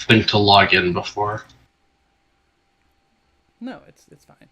think to log in before. No, it's fine.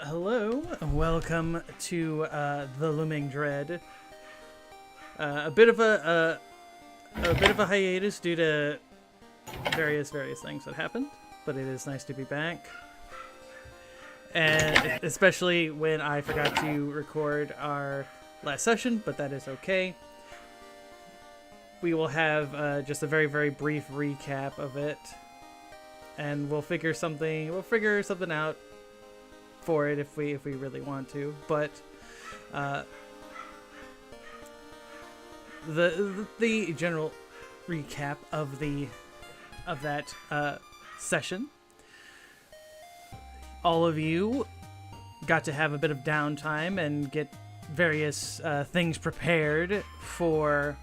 Hello, welcome to the Looming Dread. A bit of a hiatus due to various things that happened, but it is nice to be back. And especially when I forgot to record our last session, but that is okay. We will have just a very brief recap of it, and we'll figure something out for it if we really want to. But the general recap of that session. All of you got to have a bit of downtime and get various things prepared for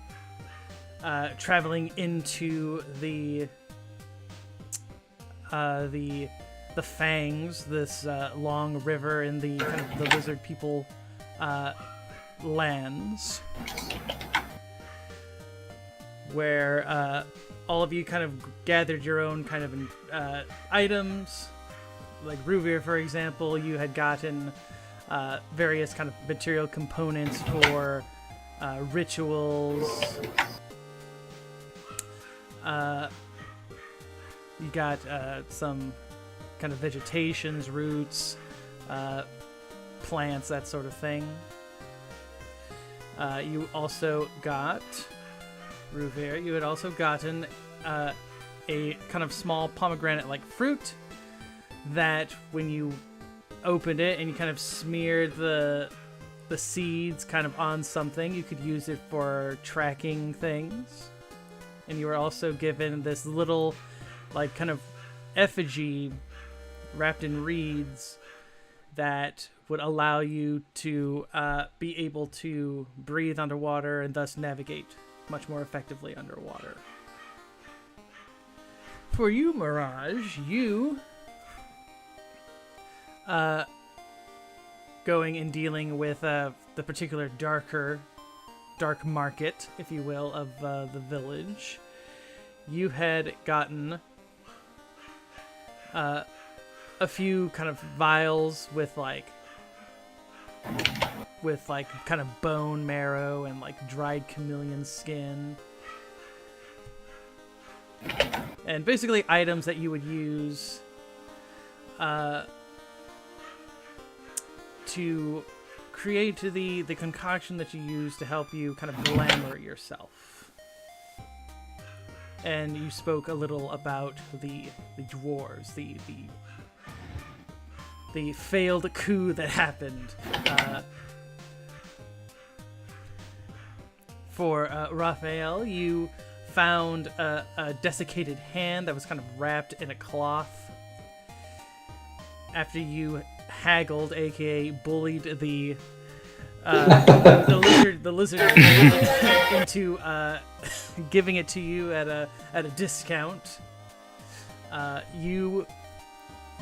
traveling into the Fangs, this long river in the kind of the lizard people lands, where all of you kind of gathered your own kind of items. Like Ruvir, for example, you had gotten various kind of material components for rituals. You got some kind of vegetations, roots, plants, that sort of thing. You also got, Ruvir, you had also gotten a kind of small pomegranate-like fruit that when you opened it and you kind of smeared the seeds kind of on something, you could use it for tracking things. And you were also given this little, like, kind of effigy wrapped in reeds that would allow you to be able to breathe underwater and thus navigate much more effectively underwater. For you, Mirage, you going and dealing with the particular dark market, if you will, of the village, you had gotten a few kind of vials with kind of bone marrow and like dried chameleon skin, and basically items that you would use to create the concoction that you use to help you kind of glamour yourself. And you spoke a little about the dwarves, the failed coup that happened. For Raphael, you found a desiccated hand that was kind of wrapped in a cloth. After you haggled, aka bullied the lizard into giving it to you at a discount, you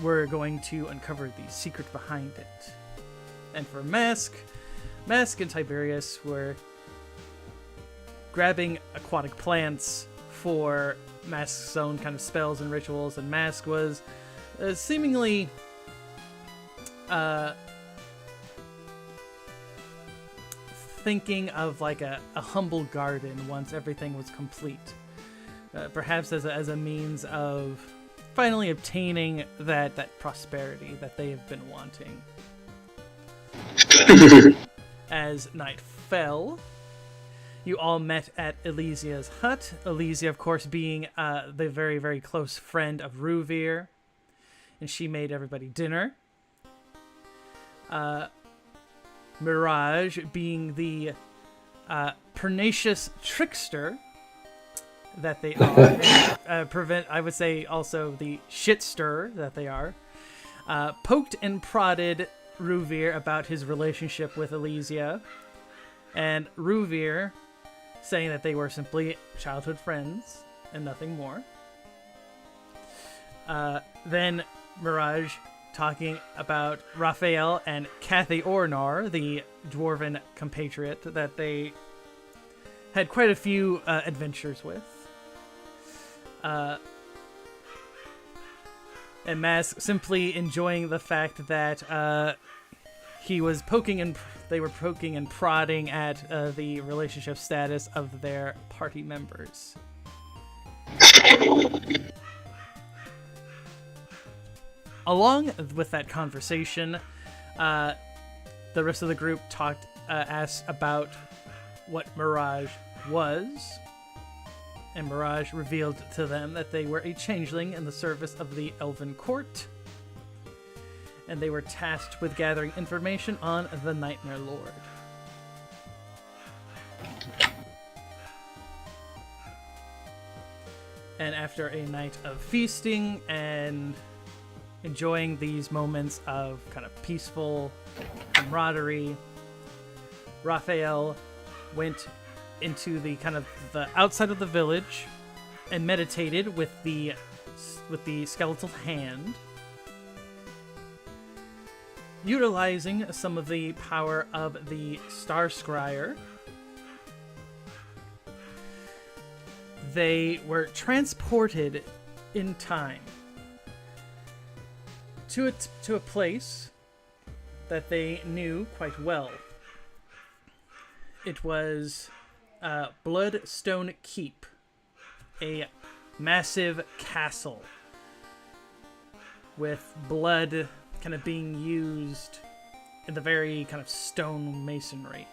were going to uncover the secret behind it. And for Mask and Tiberius were grabbing aquatic plants for Mask's own kind of spells and rituals, and Mask was seemingly thinking of like a humble garden once everything was complete. Perhaps as a means of finally obtaining that prosperity that they have been wanting. As night fell, you all met at Elysia's hut. Elysia, of course, being the very, very close friend of Ruvir, and she made everybody dinner. Mirage, being the pernicious trickster that they are, and, I would say also the shitster that they are, poked and prodded Ruvir about his relationship with Elysia, and Ruvir saying that they were simply childhood friends and nothing more. Then Mirage talking about Raphael and Cathy Ornar, the dwarven compatriot that they had quite a few adventures with. And Mask simply enjoying the fact that he was they were poking and prodding at the relationship status of their party members. Along with that conversation, the rest of the group asked about what Mirage was, and Mirage revealed to them that they were a changeling in the service of the Elven Court, and they were tasked with gathering information on the Nightmare Lord. And after a night of feasting and enjoying these moments of kind of peaceful camaraderie, Raphael went into the kind of the outside of the village and meditated with the skeletal hand, utilizing some of the power of the Star Scryer. They were transported in time to a place that they knew quite well. It was Bloodstone Keep, a massive castle with blood kind of being used in the very kind of stone masonry.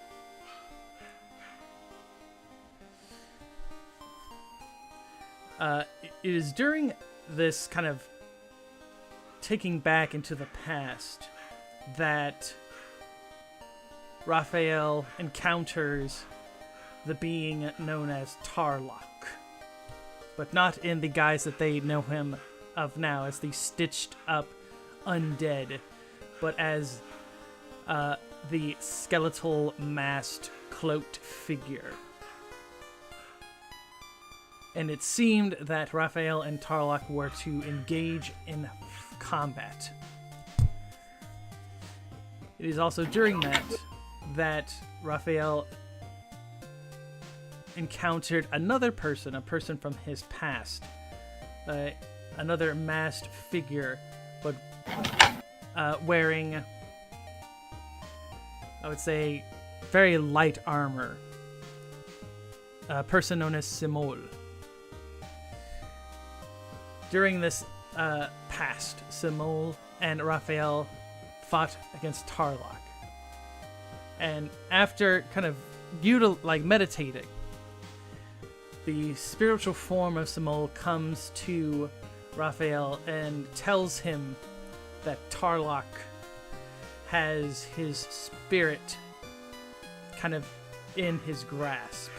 It is during this kind of taking back into the past that Raphael encounters the being known as Tarlok, but not in the guise that they know him of now as the stitched up undead, but as the skeletal masked cloaked figure. And it seemed that Raphael and Tarlok were to engage in combat. It is also during that Raphael encountered another person, a person from his past, another masked figure, but wearing, I would say, very light armor, a person known as Simol. During this past, Simol and Raphael fought against Tarlok. And after kind of meditating, the spiritual form of Simol comes to Raphael and tells him that Tarlok has his spirit kind of in his grasp.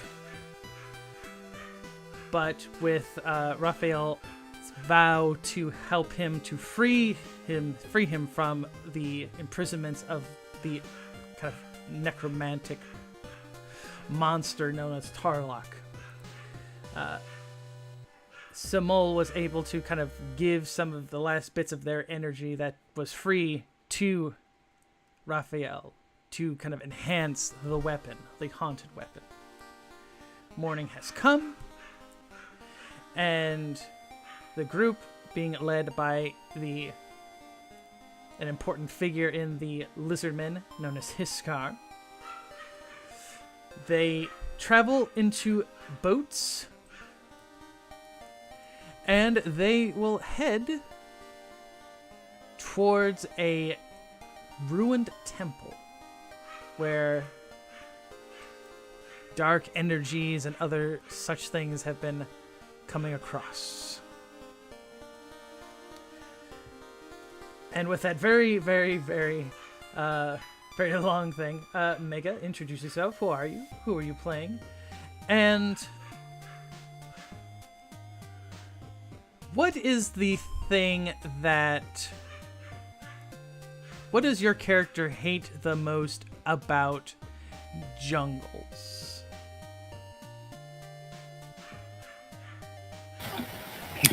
But with Raphael's vow to help him to free him from the imprisonments of the kind of necromantic monster known as Tarlok, Simol was able to kind of give some of the last bits of their energy that was free to Raphael to kind of enhance the weapon, the haunted weapon. Morning has come, And the group, being led by an important figure in the Lizardmen known as Hiskar, they travel into boats, and they will head towards a ruined temple where dark energies and other such things have been coming across. And with that very, very, very, very long thing, Mega, introduce yourself. Who are you? Who are you playing? And what is the thing that... What does your character hate the most about jungles?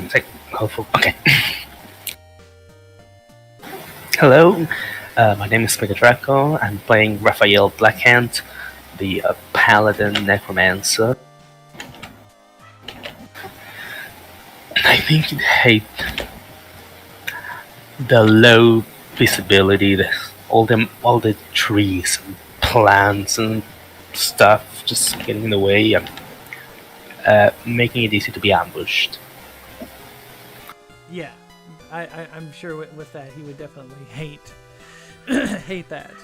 Okay. Hello, my name is Mega Draco. I'm playing Raphael Blackhand, the Paladin Necromancer. I think you'd hate the low visibility, all the trees and plants and stuff just getting in the way and making it easy to be ambushed. Yeah, I'm sure with that he would definitely hate that.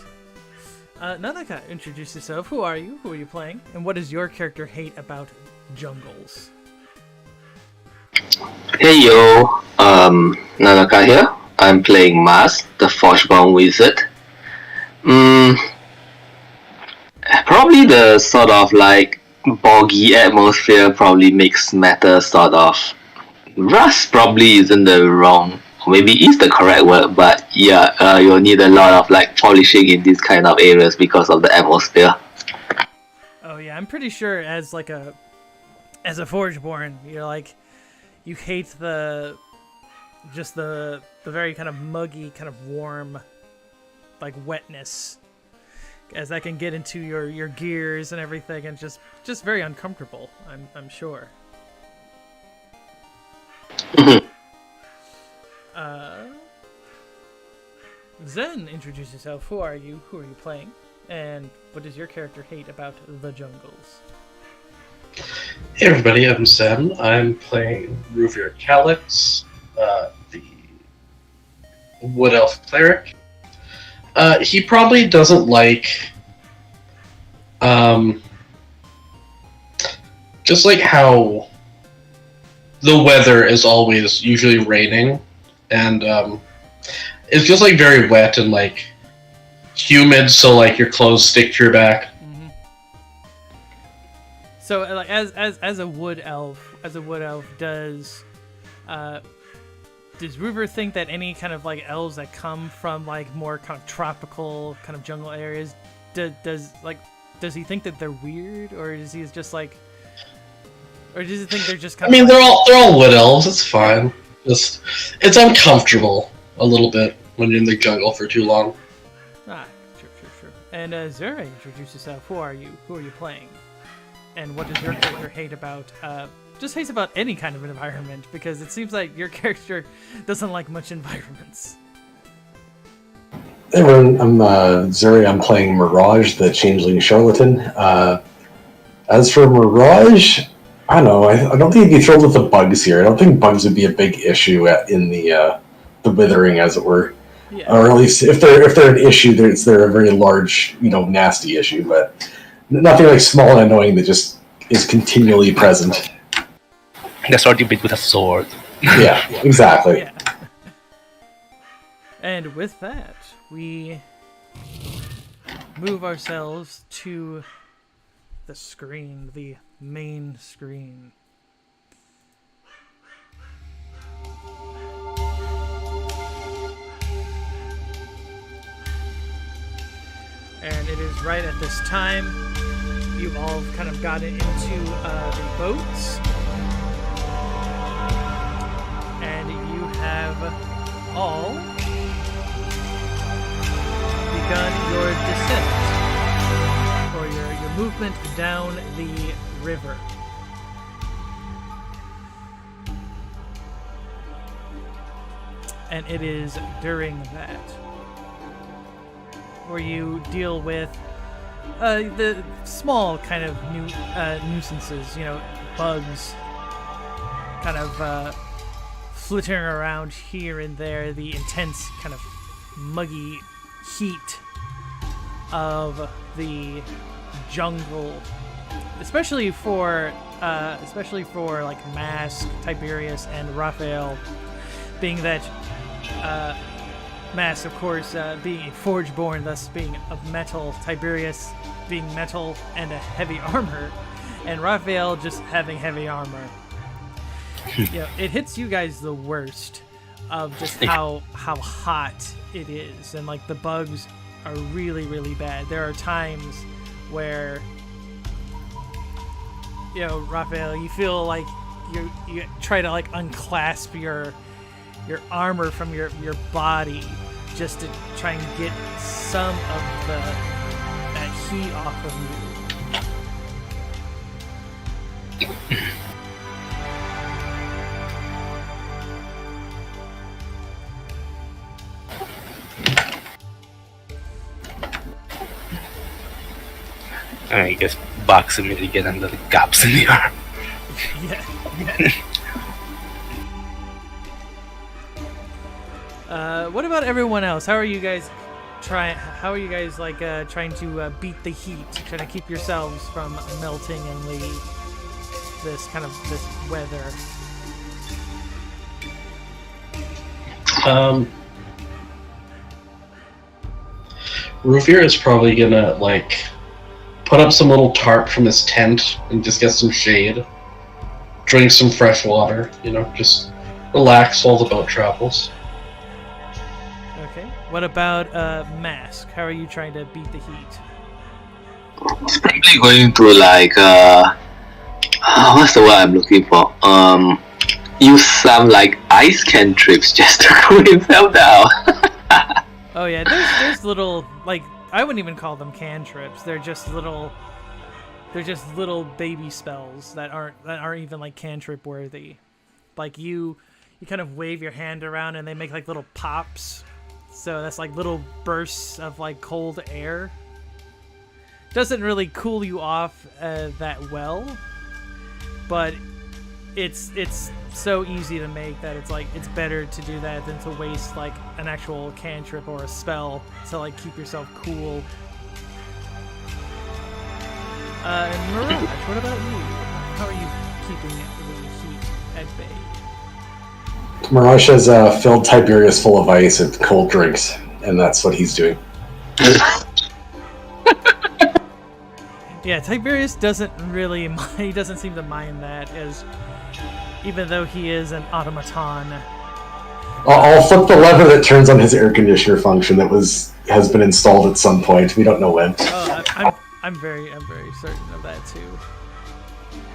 Nanaka, introduce yourself. Who are you? Who are you playing? And what does your character hate about jungles? Hey yo, Nanaka here. I'm playing Mars, the Forgebound Wizard. Probably the sort of like boggy atmosphere probably makes matters sort of. Rust probably isn't the wrong, or maybe is the correct word, but yeah, you'll need a lot of like polishing in these kind of areas because of the atmosphere. Oh yeah, I'm pretty sure as a Forgeborn, you're like, you hate the very kind of muggy, kind of warm, like wetness, as that can get into your gears and everything, and just very uncomfortable. I'm sure. Zen, introduce yourself. Who are you? Who are you playing? And what does your character hate about the jungles? Hey everybody, I'm Zen. I'm playing Ruvier Calyx, the Wood Elf Cleric. He probably doesn't like just like how the weather is always usually raining, and it's just like very wet and like humid, so like your clothes stick to your back. Mm-hmm. So like as a wood elf, does Ruver think that any kind of like elves that come from like more kind of tropical kind of jungle areas, does he think that they're weird, or is he just like, or does he think they're just kind they're all wood elves. It's fine. Just it's uncomfortable a little bit when you're in the jungle for too long. Ah, sure. And Zura, introduce yourself. Who are you? Who are you playing? And what does your character hate about just hates about any kind of environment, because it seems like your character doesn't like much environments. Hey everyone, I'm Zuri. I'm playing Mirage, the Changeling Charlatan. As for Mirage, I don't know. I don't think he'd be thrilled with the bugs here. I don't think bugs would be a big issue in the withering, as it were. Yeah. Or at least if they're an issue, they're a very large, nasty issue, but nothing like small and annoying that just is continually present. That's what you beat with a sword. Yeah, exactly. Yeah. And with that, we move ourselves to the screen, the main screen. And it is right at this time you've all kind of gotten into the boats, and you have all begun your descent, or your movement down the river. and it is during that where you deal with the small kind of nuisances, bugs kind of flittering around here and there, the intense kind of muggy heat of the jungle, especially for like Mask, Tiberius, and Raphael, being that Mask, of course, being a Forge-born, thus being of metal, Tiberius being metal and a heavy armor, and Raphael just having heavy armor. It hits you guys the worst of just how hot it is, and like the bugs are really, really bad. There are times where Raphael, you feel like you try to like unclasp your armor from your body just to try and get some of that heat off of you. I guess box him to get under the gaps in the arm. Yeah. What about everyone else? How are you guys trying to beat the heat, trying to keep yourselves from melting in this weather? Rufir is probably gonna put up some little tarp from his tent and just get some shade, drink some fresh water, just relax while the boat travels. Okay. What about Mask? How are you trying to beat the heat? It's probably going to what's the word I'm looking for? Use some ice cantrips just to cool himself down. Oh yeah, there's little I wouldn't even call them cantrips. They're just little baby spells that aren't even cantrip worthy. You kind of wave your hand around and they make little pops. So that's little bursts of cold air. Doesn't really cool you off that well, but it's so easy to make that it's better to do that than to waste an actual cantrip or a spell to keep yourself cool. And Mirage, what about you? How are you keeping the heat at bay? Mirage has filled Tiberius full of ice and cold drinks, and that's what he's doing. Yeah, Tiberius doesn't really mind. He doesn't seem to mind that, even though he is an automaton. I'll flip the lever that turns on his air conditioner function that has been installed at some point. We don't know when. Oh, I'm very certain of that too.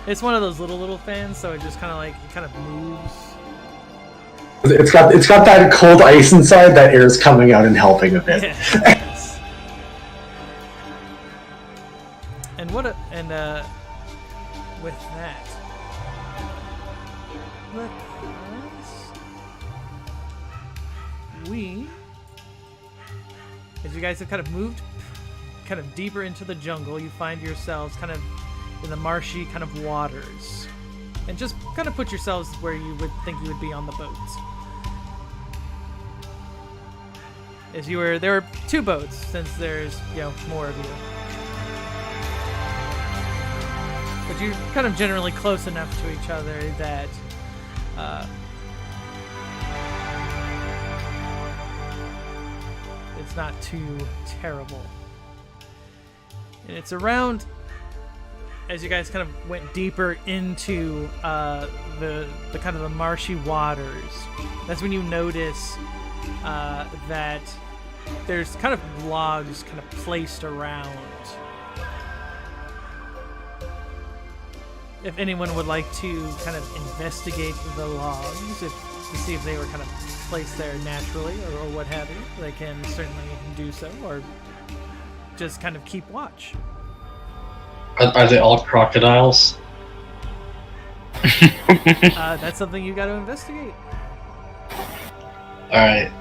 It's one of those little fans, so it just kind of moves. It's got that cold ice inside. That air is coming out and helping a bit. Yes. And with that, as you guys have kind of moved kind of deeper into the jungle, you find yourselves kind of in the marshy kind of waters, and just kind of put yourselves where you would think you would be on the boat. There were two boats, since there's more of you, but you're kind of generally close enough to each other that it's not too terrible. And it's around, as you guys kind of went deeper into the kind of the marshy waters, that's when you notice that there's kind of logs kind of placed around. If anyone would like to kind of investigate the logs, to see if they were kind of placed there naturally or what have you, they can certainly do so, or just kind of keep watch. Are they all crocodiles? That's something you got to investigate. Alright.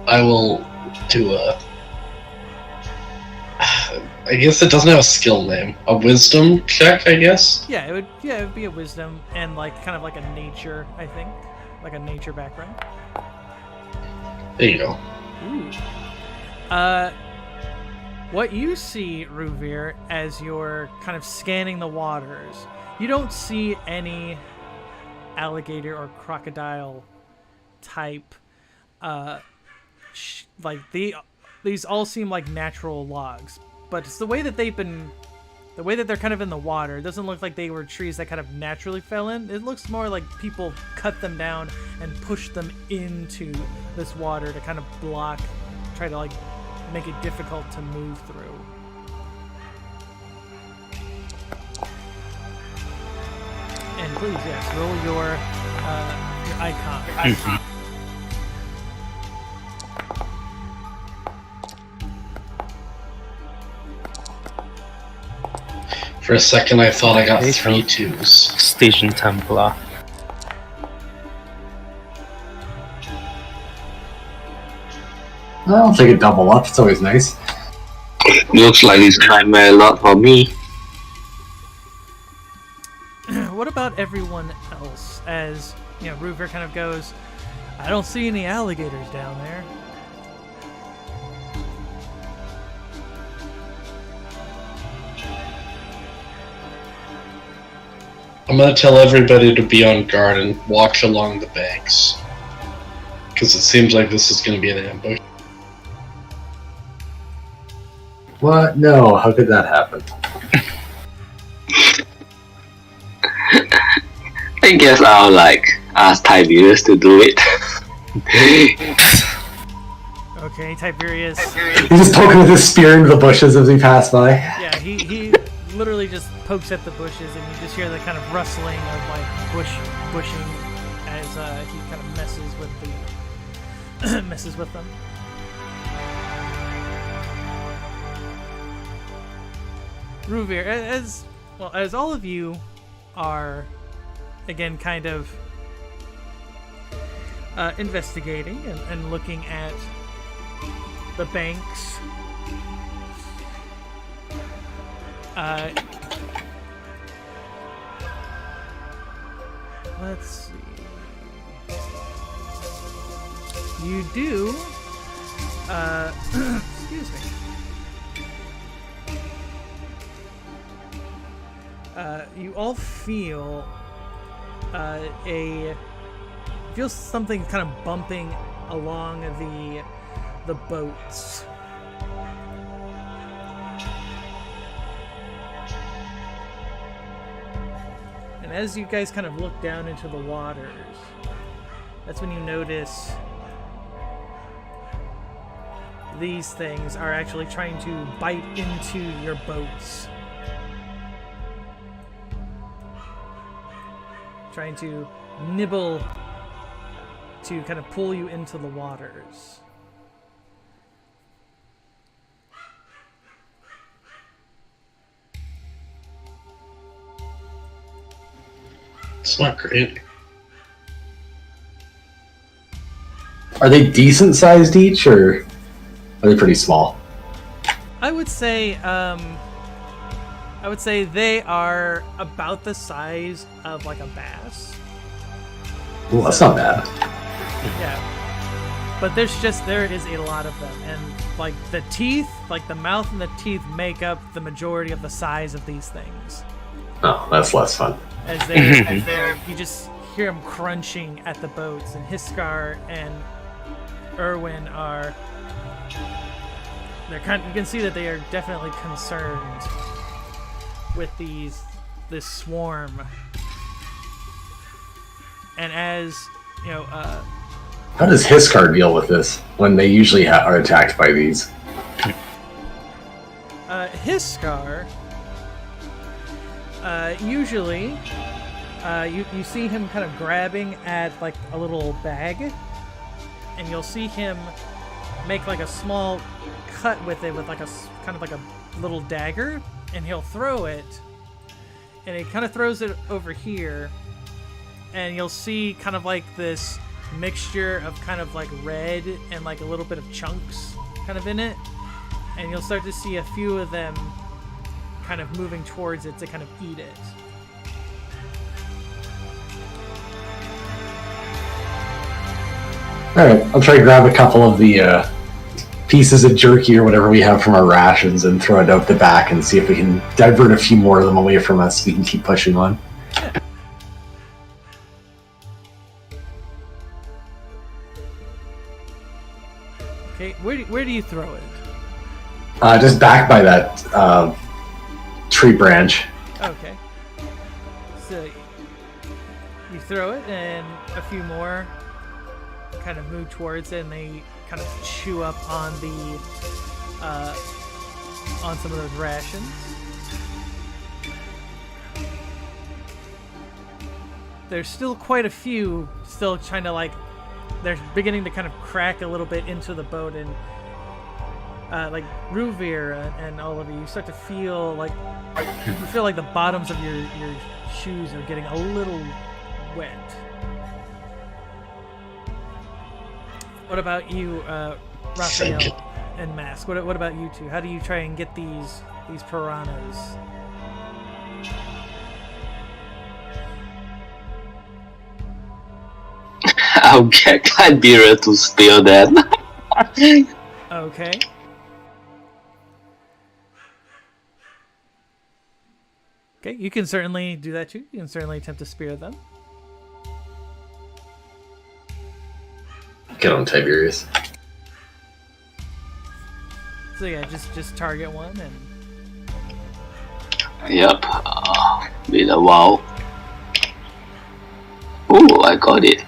I will do a... I guess it doesn't have a skill name. A wisdom check, I guess? Yeah, it would be a wisdom and like kind of like a nature, I think. Like a nature background. There you go. Ooh. What you see, Ruvir, as you're kind of scanning the waters, you don't see any alligator or crocodile type. These all seem like natural logs, but it's the way that they're kind of in the water. It doesn't look like they were trees that kind of naturally fell in. It looks more like people cut them down and pushed them into this water to kind of try to like make it difficult to move through. And please, yes, roll your icon. For a second, I thought I got 3 2s. Station Templar. I'll take a double up. It's always nice. Looks like it's nightmare a lot for me. What about everyone else? As Ruvir kind of goes, I don't see any alligators down there. I'm gonna tell everybody to be on guard and watch along the banks. Because it seems like this is gonna be an ambush. What? No, how could that happen? I guess I'll ask Tiberius to do it. Okay, Tiberius. He's just poking with his spear into the bushes as we pass by. Yeah, he literally just pokes at the bushes, and you just hear the kind of rustling of like bushing as he kind of messes with them. Ruvir, as all of you are again kind of investigating and looking at the banks. Let's see. You do. Excuse me. You all feel something kind of bumping along the boats. And as you guys kind of look down into the waters, that's when you notice these things are actually trying to bite into your boats. Trying to nibble to kind of pull you into the waters. It's not great. Are they decent sized each, or are they pretty small? I would say they are about the size of like a bass. Ooh, that's not bad. Yeah. But there is a lot of them, and like the teeth, like the mouth and the teeth make up the majority of the size of these things. Oh, that's less fun. As you just hear them crunching at the boats, and Hiskar and Erwin are. You can see that they are definitely concerned with this swarm. And as how does Hiskar deal with this when they usually are attacked by these? Hiskar, usually, you see him kind of grabbing at like a little bag, and you'll see him make like a small cut with it with like a kind of like a little dagger, and he'll throw it, and he kind of throws it over here, and you'll see kind of like this mixture of kind of like red and like a little bit of chunks kind of in it, and you'll start to see a few of them kind of moving towards it to kind of eat it. Alright, I'll try to grab a couple of the pieces of jerky or whatever we have from our rations and throw it out the back and see if we can divert a few more of them away from us so we can keep pushing on. Okay, where do you throw it? Just back by that tree branch. Okay. So you throw it, and a few more kind of move towards it, and they kind of chew up on the on some of those rations. There's still quite a few still trying to like, they're beginning to kind of crack a little bit into the boat, and like Ruvir and all of you start to feel like the bottoms of your shoes are getting a little wet. What about you, Raphael and Mask? What about you two? How do you try and get these piranhas? I'll get Clyderia to spear them. Okay. Okay, you can certainly do that too. You can certainly attempt to spear them. Get on Tiberius. So yeah, just target one and. Yep. Been a while. Oh, I got it.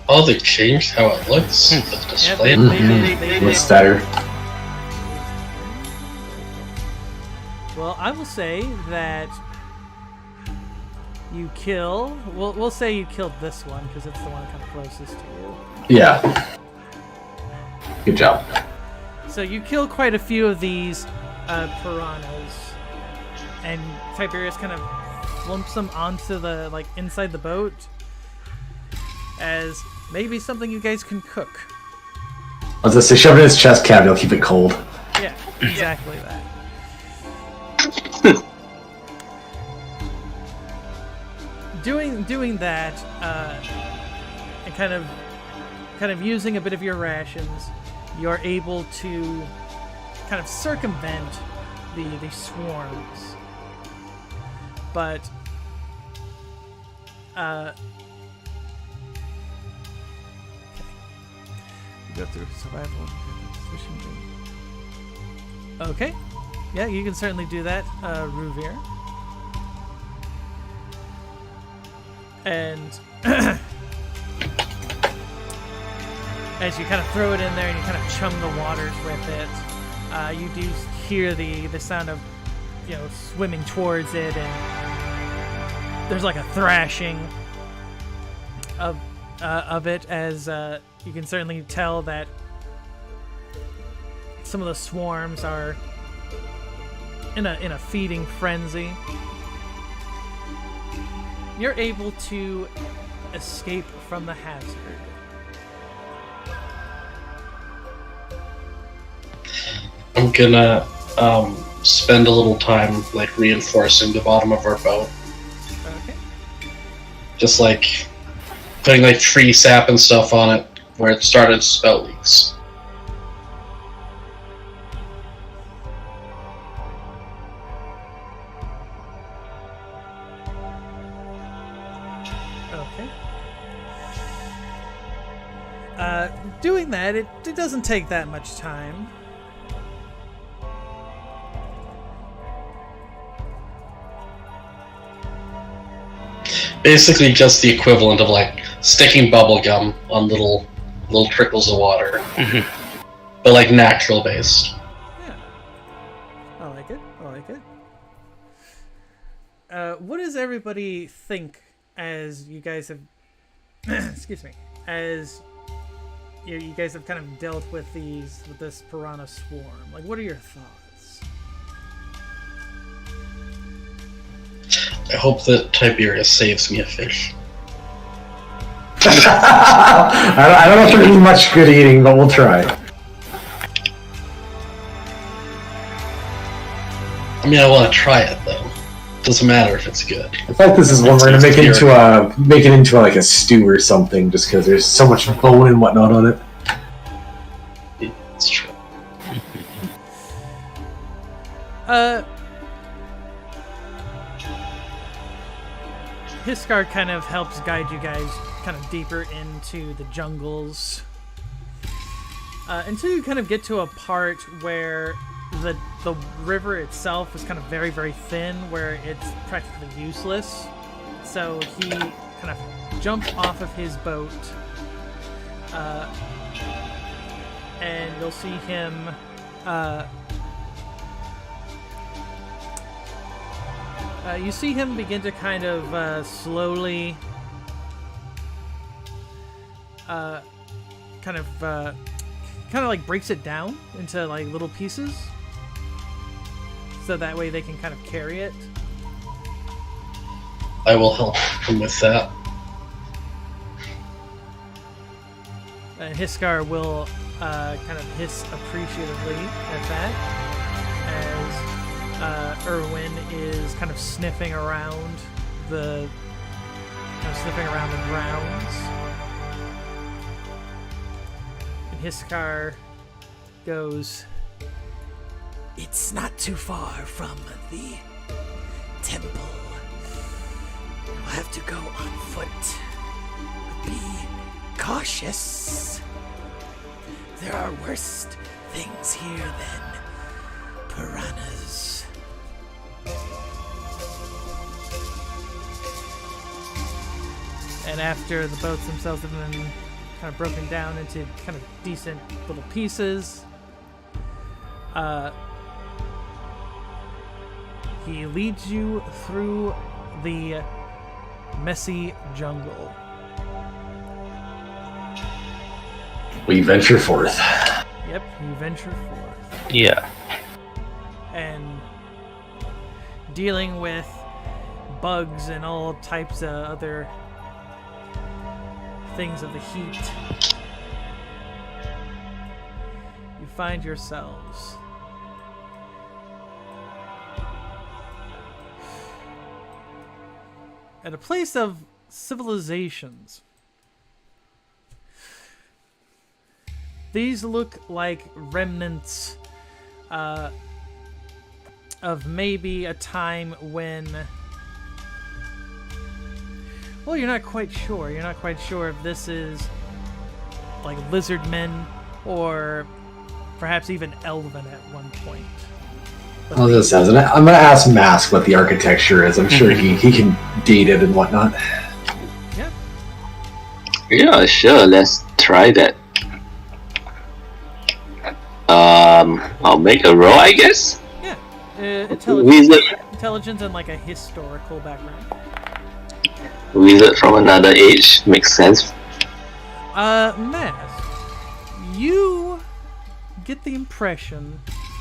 Oh, they changed how it looks. The display. They Looks better. Well, I will say that you kill. We'll say you killed this one because it's the one kind of closest to you. Yeah. Good job. So you kill quite a few of these piranhas, and Tiberius kind of lumps them onto the inside the boat as maybe something you guys can cook. I was gonna say, shove it in his chest cavity, I'll keep it cold. Yeah, exactly that. Doing that, and kind of using a bit of your rations, you're able to kind of circumvent the swarms. But okay. We go through survival. Okay. Yeah, you can certainly do that, Ruvir. And as you kind of throw it in there and you kind of chum the waters with it, you do hear the sound of, swimming towards it, and there's like a thrashing of it, as you can certainly tell that some of the swarms are in a feeding frenzy. You're able to escape from the hazard. I'm gonna spend a little time reinforcing the bottom of our boat. Okay. Just putting tree sap and stuff on it where it started to spout leaks. Okay. Doing that, it doesn't take that much time. Basically just the equivalent of sticking bubble gum on little trickles of water. But natural based. Yeah. I like it. What does everybody think as you guys have excuse me, as you guys have kind of dealt with this piranha swarm? What are your thoughts? I hope that Tiberius saves me a fish. I don't know if there's gonna be much good eating, but we'll try. I mean, I want to try it though. Doesn't matter if it's good. I feel like this is one we're gonna make it into like a stew or something, just because there's so much bone and whatnot on it. It's true. Hiskar kind of helps guide you guys kind of deeper into the jungles until you kind of get to a part where the river itself is kind of very, very thin, where it's practically useless. So he kind of jumps off of his boat, and you'll see him you see him begin to kind of slowly kind of like breaks it down into like little pieces, so that way they can kind of carry it. I will help him with that. And Hiskar will kind of hiss appreciatively at that as Erwin is kind of sniffing around the grounds. And Hiskar goes, "It's not too far from the temple. You'll have to go on foot. Be cautious. There are worse things here than piranhas." And after the boats themselves have been kind of broken down into kind of decent little pieces, he leads you through the messy jungle. We venture forth. Yep, you venture forth. Yeah. And dealing with bugs and all types of other things of the heat, you find yourselves at a place of civilizations. These look like remnants of maybe a time when... Well, you're not quite sure. You're not quite sure if this is like lizard men or perhaps even elven at one point. But I'm gonna ask Mask what the architecture is. I'm sure he can date it and whatnot. Yeah. Yeah, sure. Let's try that. I'll make a roll, I guess. Yeah. Wizard. Intelligence and like a historical background. Wizard from another age. Makes sense. Mask, you get the impression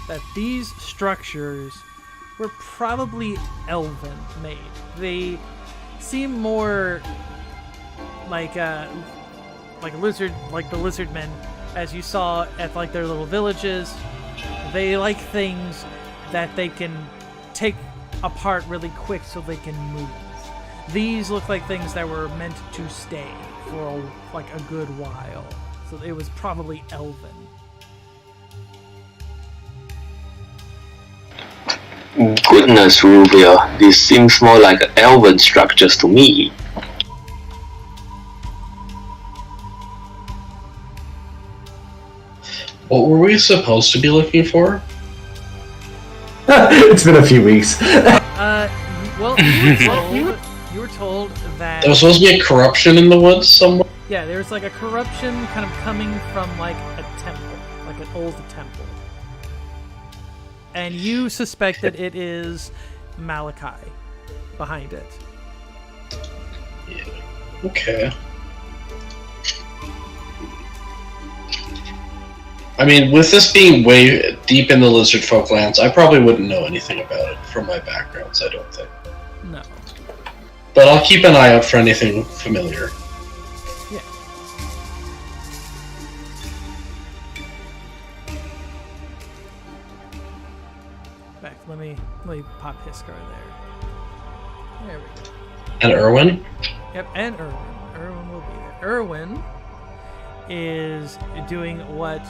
that these structures were probably elven made. They seem more like the lizard men, as you saw at like their little villages. They like things that they can take apart really quick so they can move. These look like things that were meant to stay for like a good while. So it was probably elven. Goodness, Rubia. This seems more like elven structures to me. What were we supposed to be looking for? It's been a few weeks. Well, you were told that... There was supposed to be a corruption in the woods somewhere? Yeah, there's like a corruption kind of coming from like a temple, like an old temple. And you suspect that it is Malachi behind it. Yeah. Okay. I mean, with this being way deep in the Lizardfolk lands, I probably wouldn't know anything about it from my backgrounds, I don't think. No. But I'll keep an eye out for anything familiar. Yeah. Let me pop Hiskar there. There we go. And Erwin? Yep, and Erwin. Erwin will be there. Erwin is doing what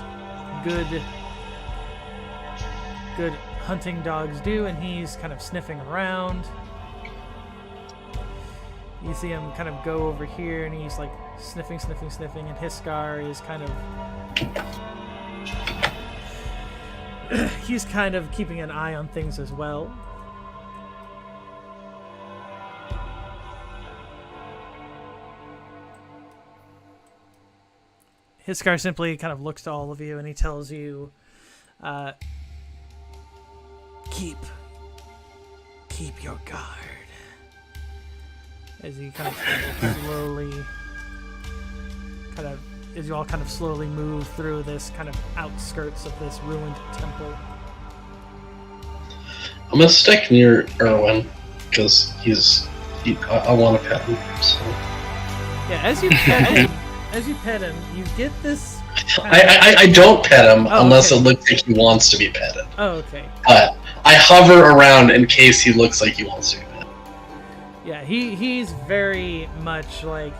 good hunting dogs do, and he's kind of sniffing around. You see him kind of go over here, and he's like sniffing, and Hiskar is kind of he's kind of keeping an eye on things as well. Hiskar simply kind of looks to all of you, and he tells you, keep your guard. As you kind of slowly, as you all kind of slowly move through this kind of outskirts of this ruined temple. I'm gonna stick near Erwin because I want to pet him. So. Yeah, as you pet him, you get this. I don't pet him unless okay. it looks like he wants to be petted. Oh, okay. But I hover around in case he looks like he wants to be petted. Yeah, he's very much like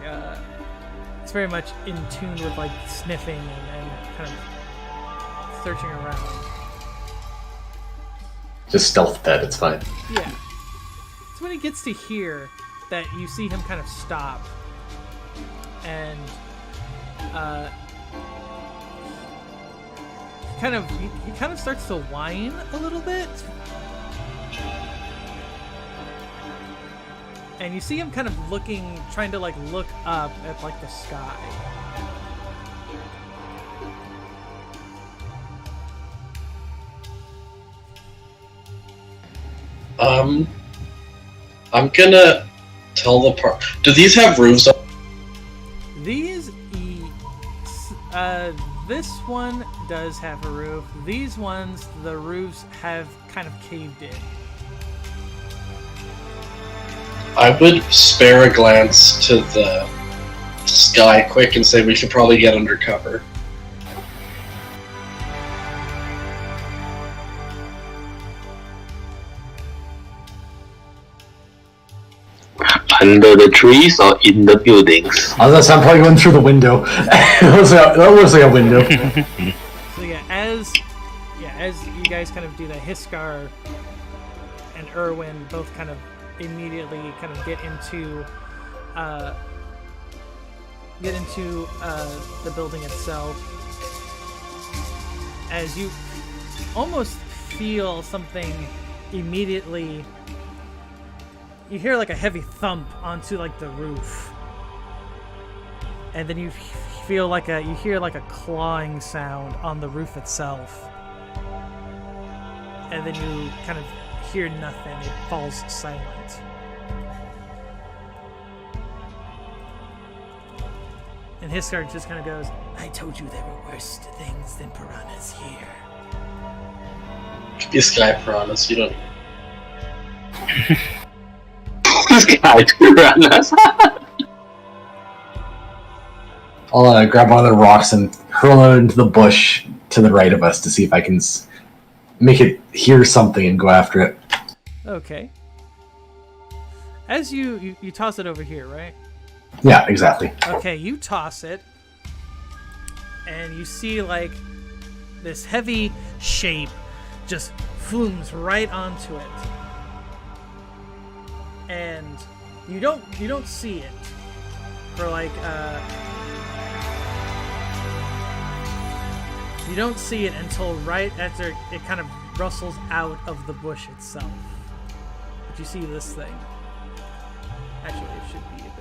it's very much in tune with like sniffing and kind of searching around. Just stealth pet, it's fine. Yeah. So when he gets to here, that you see him kind of stop, and he kind of starts to whine a little bit, and you see him kind of trying to like look up at like the sky. I'm gonna tell the part. Do these have roofs up? This one does have a roof. These ones, the roofs have kind of caved in. I would spare a glance to the sky quick and say we should probably get under cover. Under the trees or in the buildings? I was I'm probably going through the window. that was like a window. So as you guys kind of do that, Hiskar and Erwin both kind of immediately kind of get into the building itself. As you almost feel something immediately. You hear like a heavy thump onto like the roof, and then you hear like a clawing sound on the roof itself, and then you kind of hear nothing. It falls silent, and Hiskar just kind of goes, "I told you there were worse things than piranhas here." This guy piranhas, you don't. This guy piranhas. I'll grab one of the rocks and hurl it into the bush to the right of us to see if I can make it hear something and go after it. Okay. As you toss it over here, right? Yeah, exactly. Okay, you toss it, and you see like this heavy shape just flumes right onto it. And you don't see it for like you don't see it until right after it kind of rustles out of the bush itself. But you see this thing. Actually, it should be a bit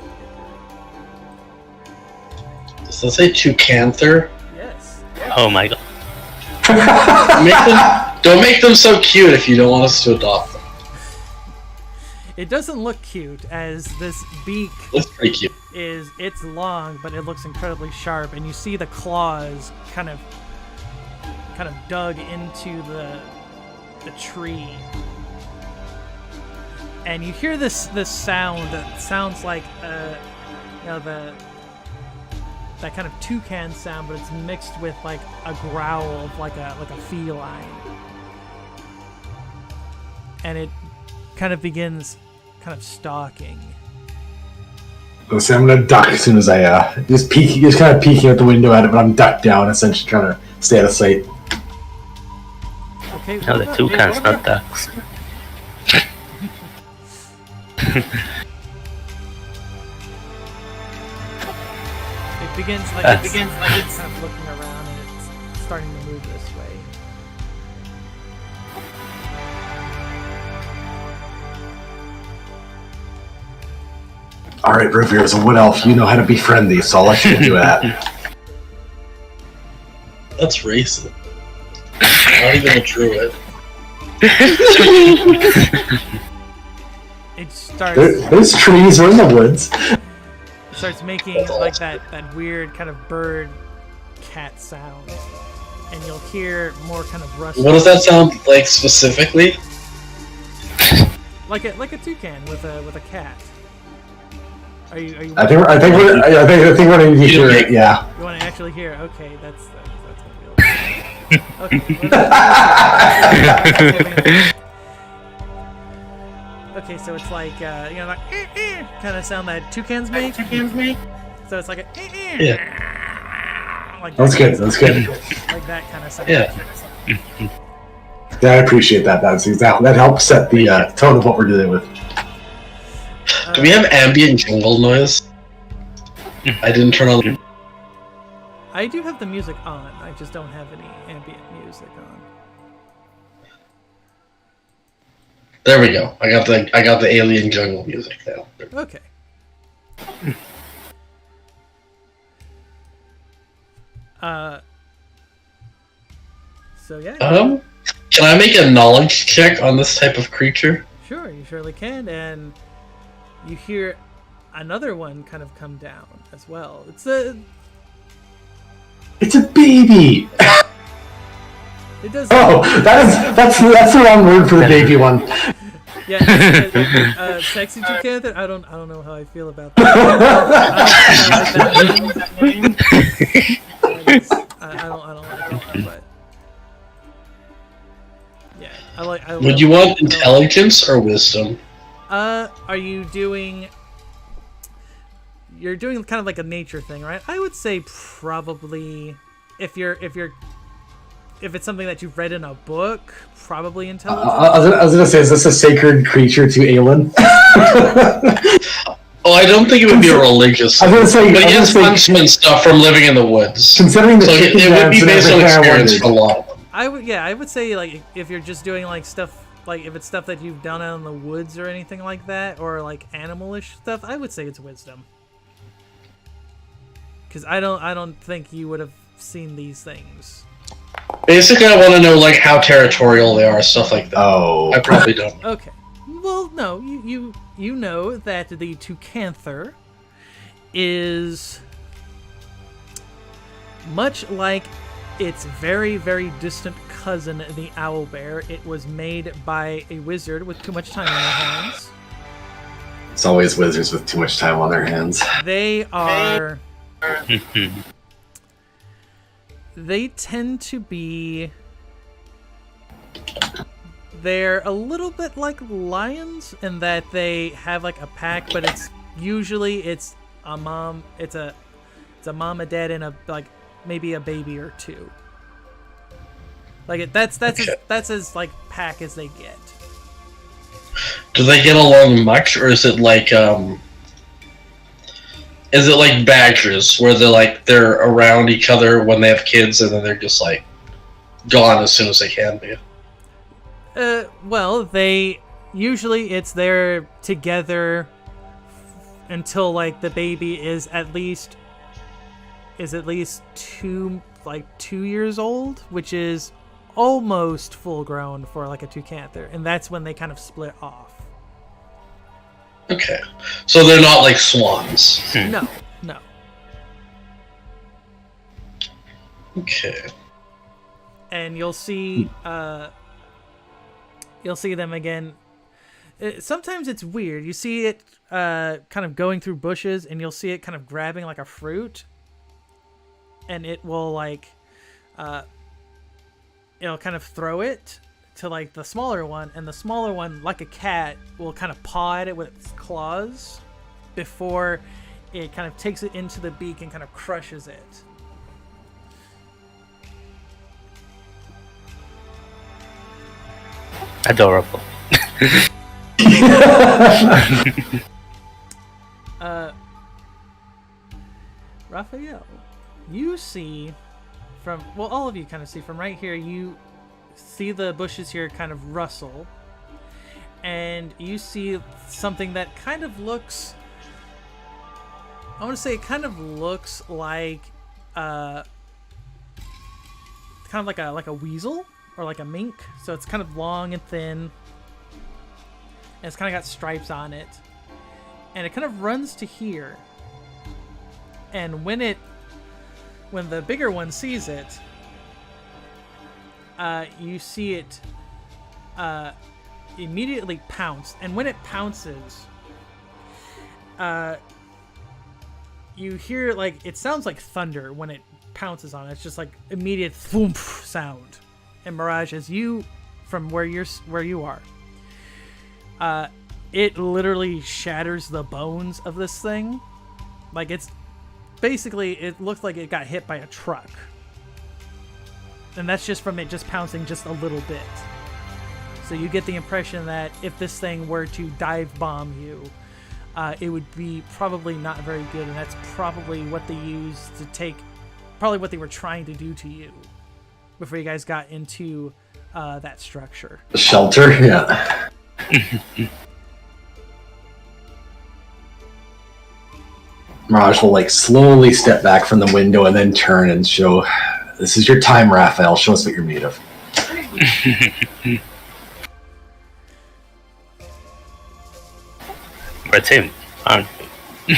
bigger. Does that say toucanther? Yes. Oh my god. Don't make them so cute if you don't want us to adopt them. It doesn't look cute, as this beak That's pretty cute. it's long, but it looks incredibly sharp, and you see the claws kind of dug into the tree, and you hear this sound that sounds like that kind of toucan sound, but it's mixed with like a growl of like a feline. and it kind of begins kind of stalking. So I'm gonna duck as soon as I just kind of peeking out the window at it, but I'm ducked down, essentially trying to stay out of sight. Okay. No, the toucans, not ducks. It begins like it's kind of looking around, and it's starting to move this way. All right, Revere, as a wood elf, you know how to befriend these, so I'll let you do that. That's racist. Not even a druid. It starts. There's trees. We're in the woods. Starts making like that weird kind of bird cat sound, and you'll hear more kind of rustling. What does that sound like specifically? Like a toucan with a cat. Are you? I think we're gonna need to hear it. Yeah. You want to actually hear? Okay, that's gonna be okay. Okay, so it's like like kind of sound that toucans make. So it's like a Yeah. Like That's good. That's good. Like that kind of sound. Yeah. Yeah, I appreciate that. That helps set the tone of what we're dealing with. Do we have ambient jungle noise? I didn't turn on. I do have the music on. I just don't have any ambient music on. There we go. I got the alien jungle music now. Okay. So yeah. Can I make a knowledge check on this type of creature? Sure, you surely can, and you hear another one kind of come down as well. It's a baby. It does. Oh, that's the wrong word for the baby one. Yeah, sexy toucan. I don't know how I feel about that. I don't like it, but yeah, I like. Would you want intelligence or wisdom? Are you doing? You're doing kind of like a nature thing, right? I would say probably if it's something that you've read in a book, probably intelligence. I was gonna say, is this a sacred creature to Aelin? Oh, I don't think it would be a religious. I was gonna say, but he has huntsman stuff from living in the woods. Considering the it would be based on experience for a lot of them. I would say like if you're just doing like stuff, like if it's stuff that you've done out in the woods or anything like that, or like animalish stuff, I would say it's wisdom. Because I don't think you would have seen these things. Basically, I want to know like how territorial they are, stuff like that. Oh, I probably don't. Okay. Well, no, you know that the toucanther is much like its very, very distant cousin, the owlbear. It was made by a wizard with too much time on their hands. It's always wizards with too much time on their hands. They are... They tend to be... They're a little bit like lions in that they have like a pack, but it's usually a mom, it's a mom, a dad, and maybe a baby or two. Like that's as like pack as they get. Do they get along much, or is it like badgers where they're around each other when they have kids and then they're just like gone as soon as they can be? Well, they're together until like the baby is at least 2 years old, which is almost full grown for like a toucanther, and that's when they kind of split off. Okay, so they're not like swans. No. Okay. And you'll see them again. Sometimes it's weird. You see it kind of going through bushes, and you'll see it kind of grabbing like a fruit, and it will it'll kind of throw it to like the smaller one, and the smaller one, like a cat, will kind of paw at it with its claws before it kind of takes it into the beak and kind of crushes it. Adorable. Raphael, you see from, well, all of you kind of see from right here, you see the bushes here kind of rustle, and you see something that kind of looks, I want to say it kind of looks like kind of like a weasel or like a mink. So it's kind of long and thin, and it's kind of got stripes on it, and it kind of runs to here. And when the bigger one sees it, you see it immediately pounce. And when it pounces, you hear, like, it sounds like thunder when it pounces on it. It's just like immediate thwoomph sound. And Mirage, as you, from where you are, it literally shatters the bones of this thing. Like, it's basically, it looks like it got hit by a truck. And that's just from it just pouncing just a little bit. So you get the impression that if this thing were to dive bomb you, it would be probably not very good, and that's probably what they used to take, probably what they were trying to do to you before you guys got into that structure. Shelter, yeah. Mirage will like slowly step back from the window and then turn and show, this is your time, Raphael. Show us what you're made of. But him, aren't we?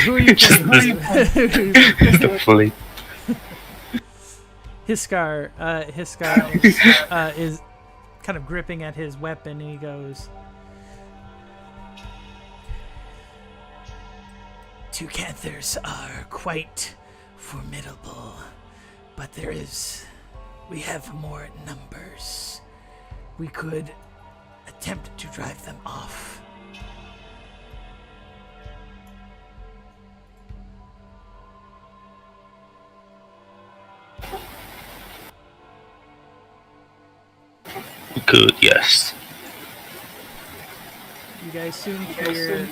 Who are you playing? The fully. Hiskar is kind of gripping at his weapon, and he goes, "Two Canthers are quite formidable, but we have more numbers. We could attempt to drive them off." Good, yes. You guys soon hear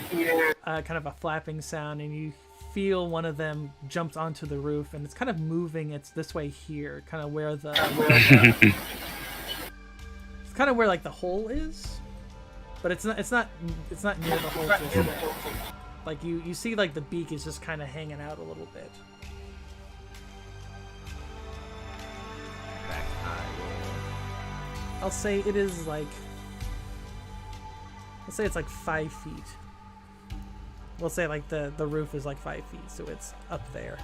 kind of a flapping sound, and you feel one of them jumps onto the roof, and it's kind of moving. It's this way here, kind of where the it's kind of where like the hole is, but it's not near the hole just yet. Like you see like the beak is just kind of hanging out a little bit. Back, I'll say it is like, let's say it's like 5 feet. We'll say like the roof is like 5 feet, so it's up there.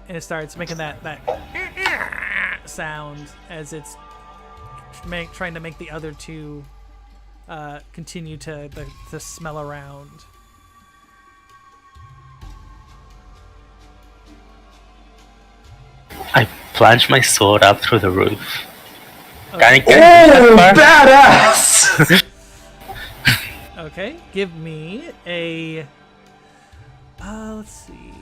And it starts making that sound as it's trying to make the other two continue to smell around. I plunge my sword up through the roof. Okay. Badass! Okay, give me a let's see.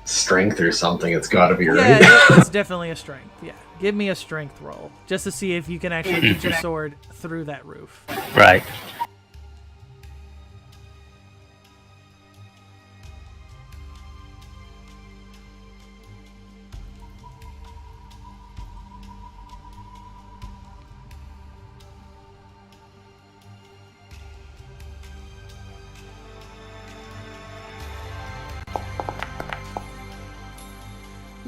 Strength or something, it's gotta be right. Yeah, it's definitely a strength. Yeah, give me a strength roll just to see if you can actually get your sword through that roof. Right.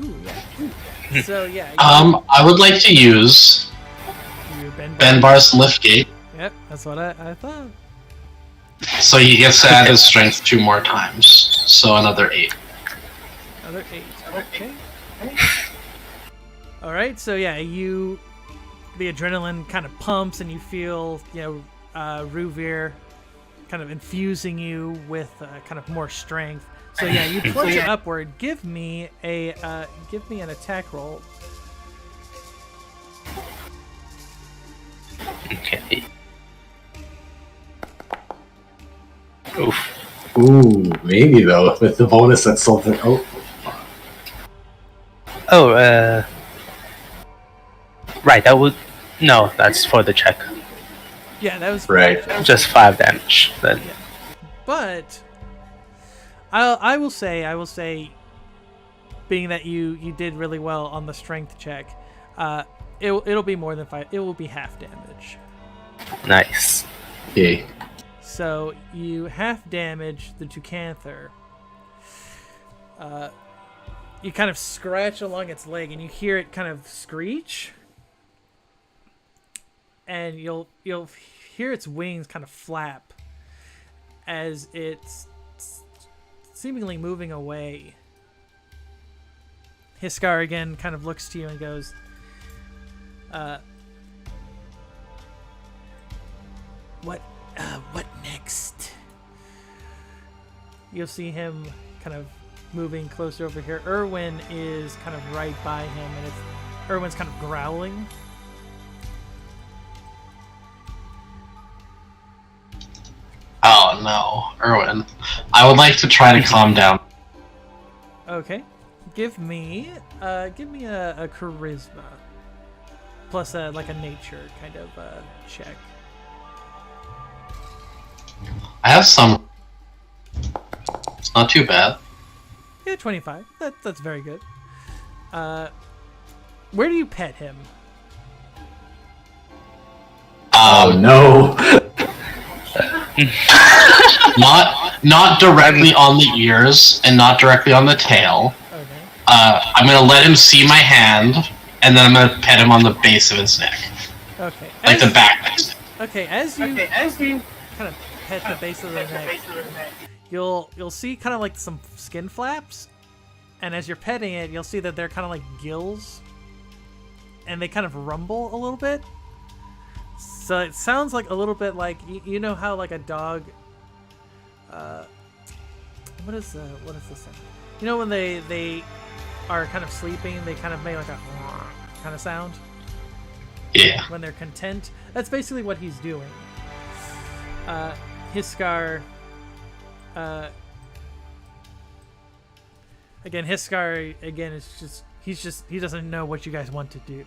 Ooh, yeah. So yeah. I would like to use Benbar's Liftgate, Yep, that's what I thought. so he gets to add his strength 2 more times, so another 8. Another 8. Okay. All right. So yeah, the adrenaline kind of pumps, and you feel Ruvir kind of infusing you with kind of more strength. So yeah, you plunge upward. Give me an attack roll. Okay. Oof. Ooh, maybe though with the bonus that's something. Oh, right. That would no. That's for the check. Yeah, that was Right. Just 5 damage. Then. Yeah. But I will say, being that you did really well on the strength check, it'll be more than 5. It will be half damage. Nice. Okay. So you half damage the Toucanther. You kind of scratch along its leg, and you hear it kind of screech, and you'll hear its wings kind of flap as it's seemingly moving away. Hiskar again kind of looks to you and goes, what next? You'll see him kind of moving closer over here. Irwin is kind of right by him, and Irwin's kind of growling. Oh no, Erwin. I would like to try to calm down. Okay, give me a charisma plus like a nature kind of check. I have some. It's not too bad. Yeah, 25. That's very good. Where do you pet him? Oh no. Not directly on the ears and not directly on the tail. Okay. I'm gonna let him see my hand, and then I'm gonna pet him on the base of his neck, Okay. like the back. Okay, as you kind of pet the base of the neck, you'll see kind of like some skin flaps, and as you're petting it, you'll see that they're kind of like gills, and they kind of rumble a little bit. So it sounds like a little bit like you know how like a dog. What is this sound? You know when they are kind of sleeping, they kind of make like a kind of sound. Yeah. When they're content, that's basically what he's doing. Hiskar. Hiskar again is he doesn't know what you guys want to do.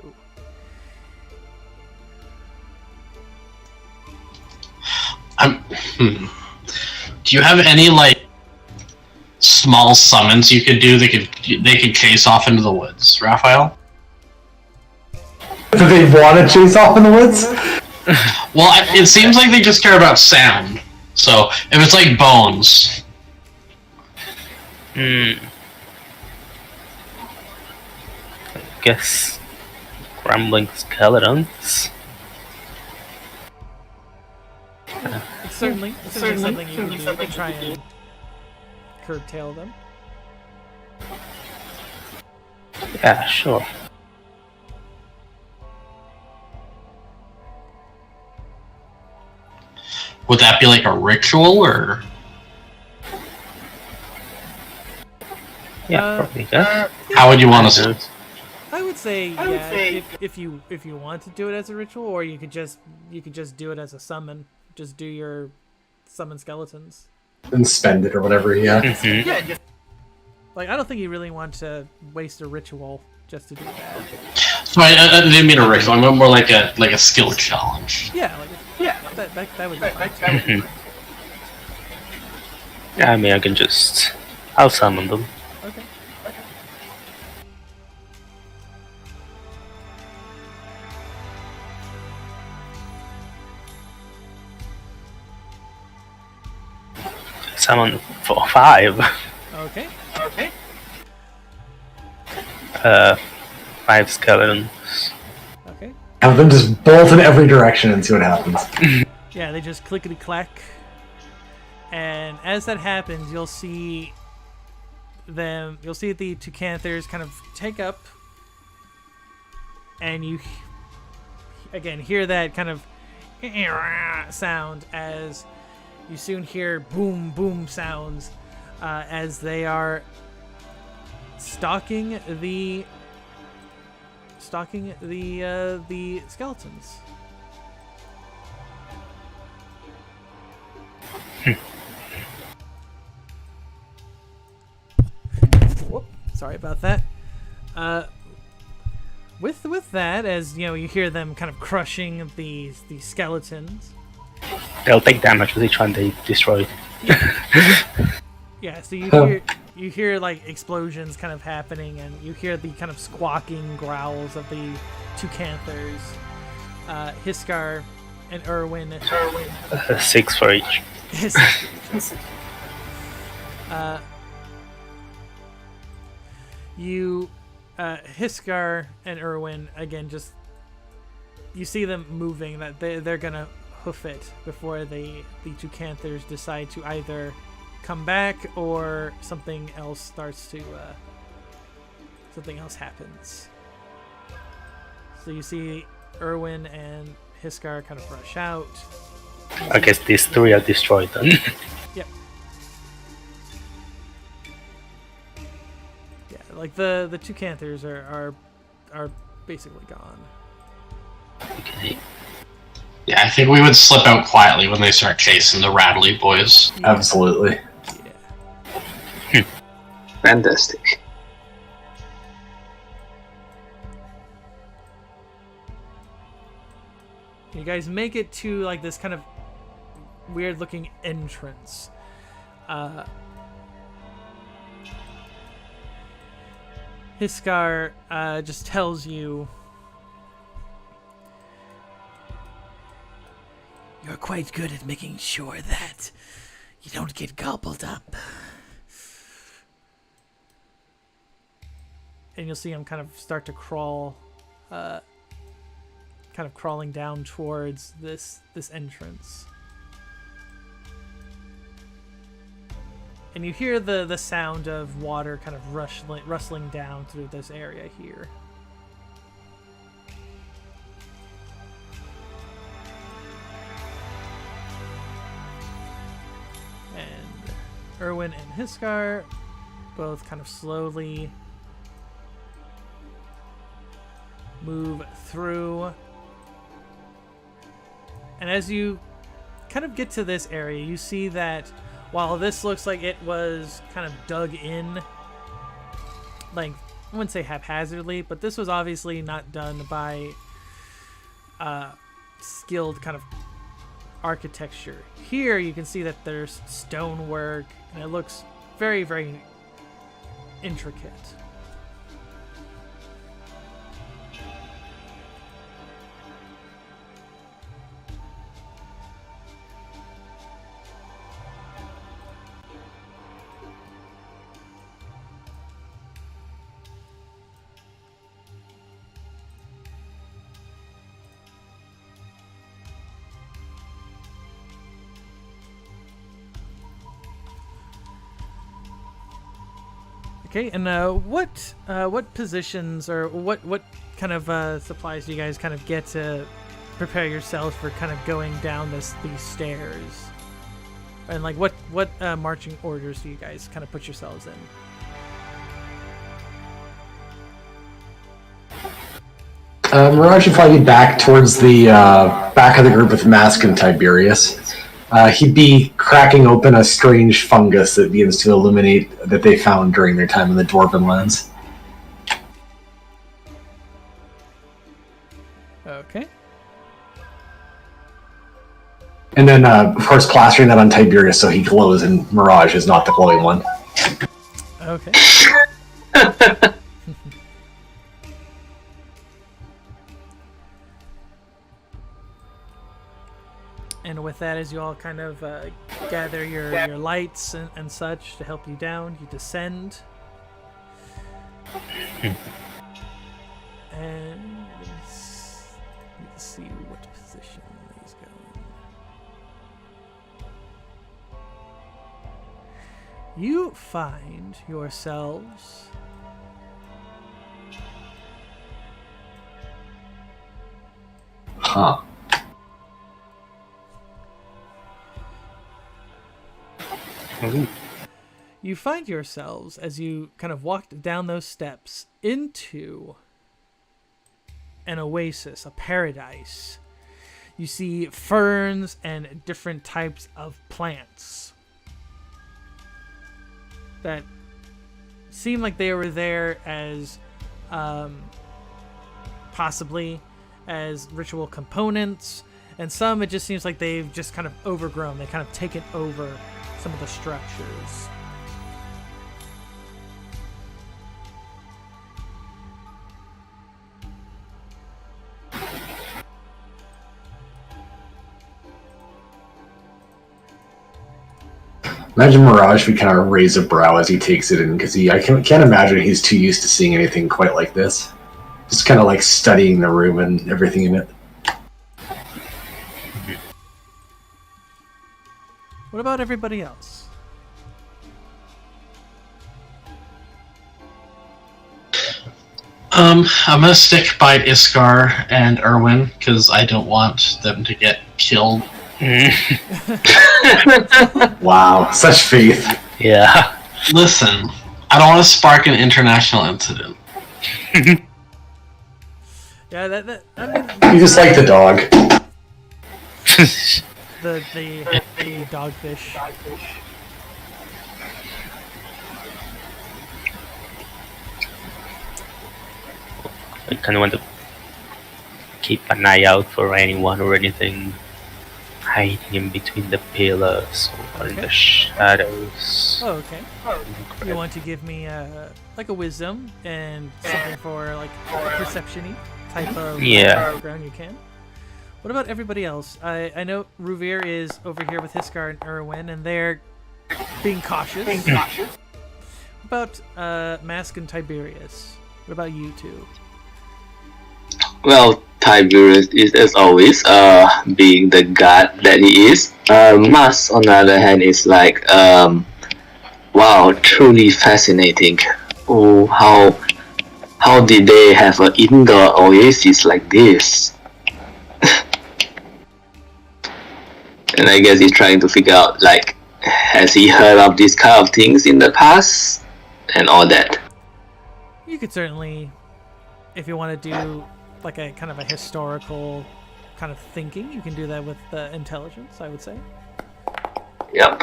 Do you have any like small summons you could do? They could chase off into the woods, Raphael. Do they want to chase off in the woods? Well, it seems like they just care about sound. So if it's like bones, I guess grumbling skeletons. It's certainly something you can do to try and curtail them. Yeah, sure. would that be like a ritual or? Yeah, probably. Yeah. How would you want to? I would say if you want to do it as a ritual, or you could just do it as a summon. Just do your summon skeletons And spend it or whatever, yeah. Mm-hmm. Yeah, like I don't think you really want to waste a ritual just to do that. So I didn't mean a ritual. I meant more like a skill challenge. Yeah, that would be fine. Mm-hmm. Yeah, I mean, I'll summon them. Okay. Summon for 5. Okay. 5 skeletons. Okay. Have them just bolt in every direction and see what happens. Yeah, they just clickety clack. And as that happens, you'll see the Toucanthers kind of take up, and you again hear that kind of sound as you soon hear boom, boom sounds as they are stalking the skeletons. Whoop, sorry about that. With that, as you know, you hear them kind of crushing the skeletons. They'll take damage with each one they destroy. Yeah, so you hear like explosions kind of happening, and you hear the kind of squawking growls of the two canthers, Hiskar and Irwin. 6 for each. Hiskar and Irwin again. Just you see them moving. That they're gonna hoof it before the two canthers decide to either come back or something else starts to something else happens. So you see Irwin and Hiskar kind of rush out. I guess these 3 are destroyed then. Yep. Yeah, like the two canthers are basically gone. Okay. Yeah, I think we would slip out quietly when they start chasing the rattly boys. Absolutely. Yeah. Fantastic. You guys make it to like this kind of weird looking entrance. Hiskar just tells you, "You're quite good at making sure that you don't get gobbled up." And you'll see him kind of start to crawl, kind of crawling down towards this entrance. And you hear the sound of water kind of rustling down through this area here. And Irwin and Hiskar both kind of slowly move through. And as you kind of get to this area, you see that while this looks like it was kind of dug in, like, I wouldn't say haphazardly, but this was obviously not done by skilled kind of architecture. Here you can see that there's stonework, and it looks very, very intricate. Okay, and what positions or what kind of supplies do you guys kind of get to prepare yourselves for kind of going down these stairs? And like what marching orders do you guys kind of put yourselves in? Mirage would probably be back towards the back of the group with Mask and Tiberius. He'd be cracking open a strange fungus that begins to illuminate that they found during their time in the Dwarven lands. Okay. And then, of course, plastering that on Tiberius so he glows and Mirage is not the glowing one. Okay. And with that, as you all kind of gather your lights and such to help you down, you descend. And let's see what position he's going. You find yourselves Ooh. You find yourselves, as you kind of walked down those steps, into an oasis, a paradise. You see ferns and different types of plants that seem like they were there as possibly as ritual components, and some it just seems like they've just kind of overgrown. They kind of taken over some of the structures. Imagine Mirage would kind of raise a brow as he takes it in, because I can't imagine he's too used to seeing anything quite like this. Just kind of like studying the room and everything in it. What about everybody else? I'm gonna stick by Iskar and Erwin because I don't want them to get killed. Wow, such faith. Yeah. Listen, I don't want to spark an international incident. Yeah, I mean, You just like the dog. the dogfish. I kind of want to keep an eye out for anyone or anything hiding in between the pillars or in the shadows. Oh, okay. You want to give me like a wisdom and something for like perception-y type of background, you can. What about everybody else? I know Ruvir is over here with Hiskar and Erwin, and they're being cautious. What about Mask and Tiberius? What about you two? Well, Tiberius is, as always, being the god that he is. Mas, on the other hand, is like, wow, truly fascinating. Oh, how did they have an indoor oasis like this? And I guess he's trying to figure out, like, has he heard of these kind of things in the past? And all that. You could certainly, if you want to do like a kind of a historical kind of thinking, you can do that with intelligence, I would say. Yep.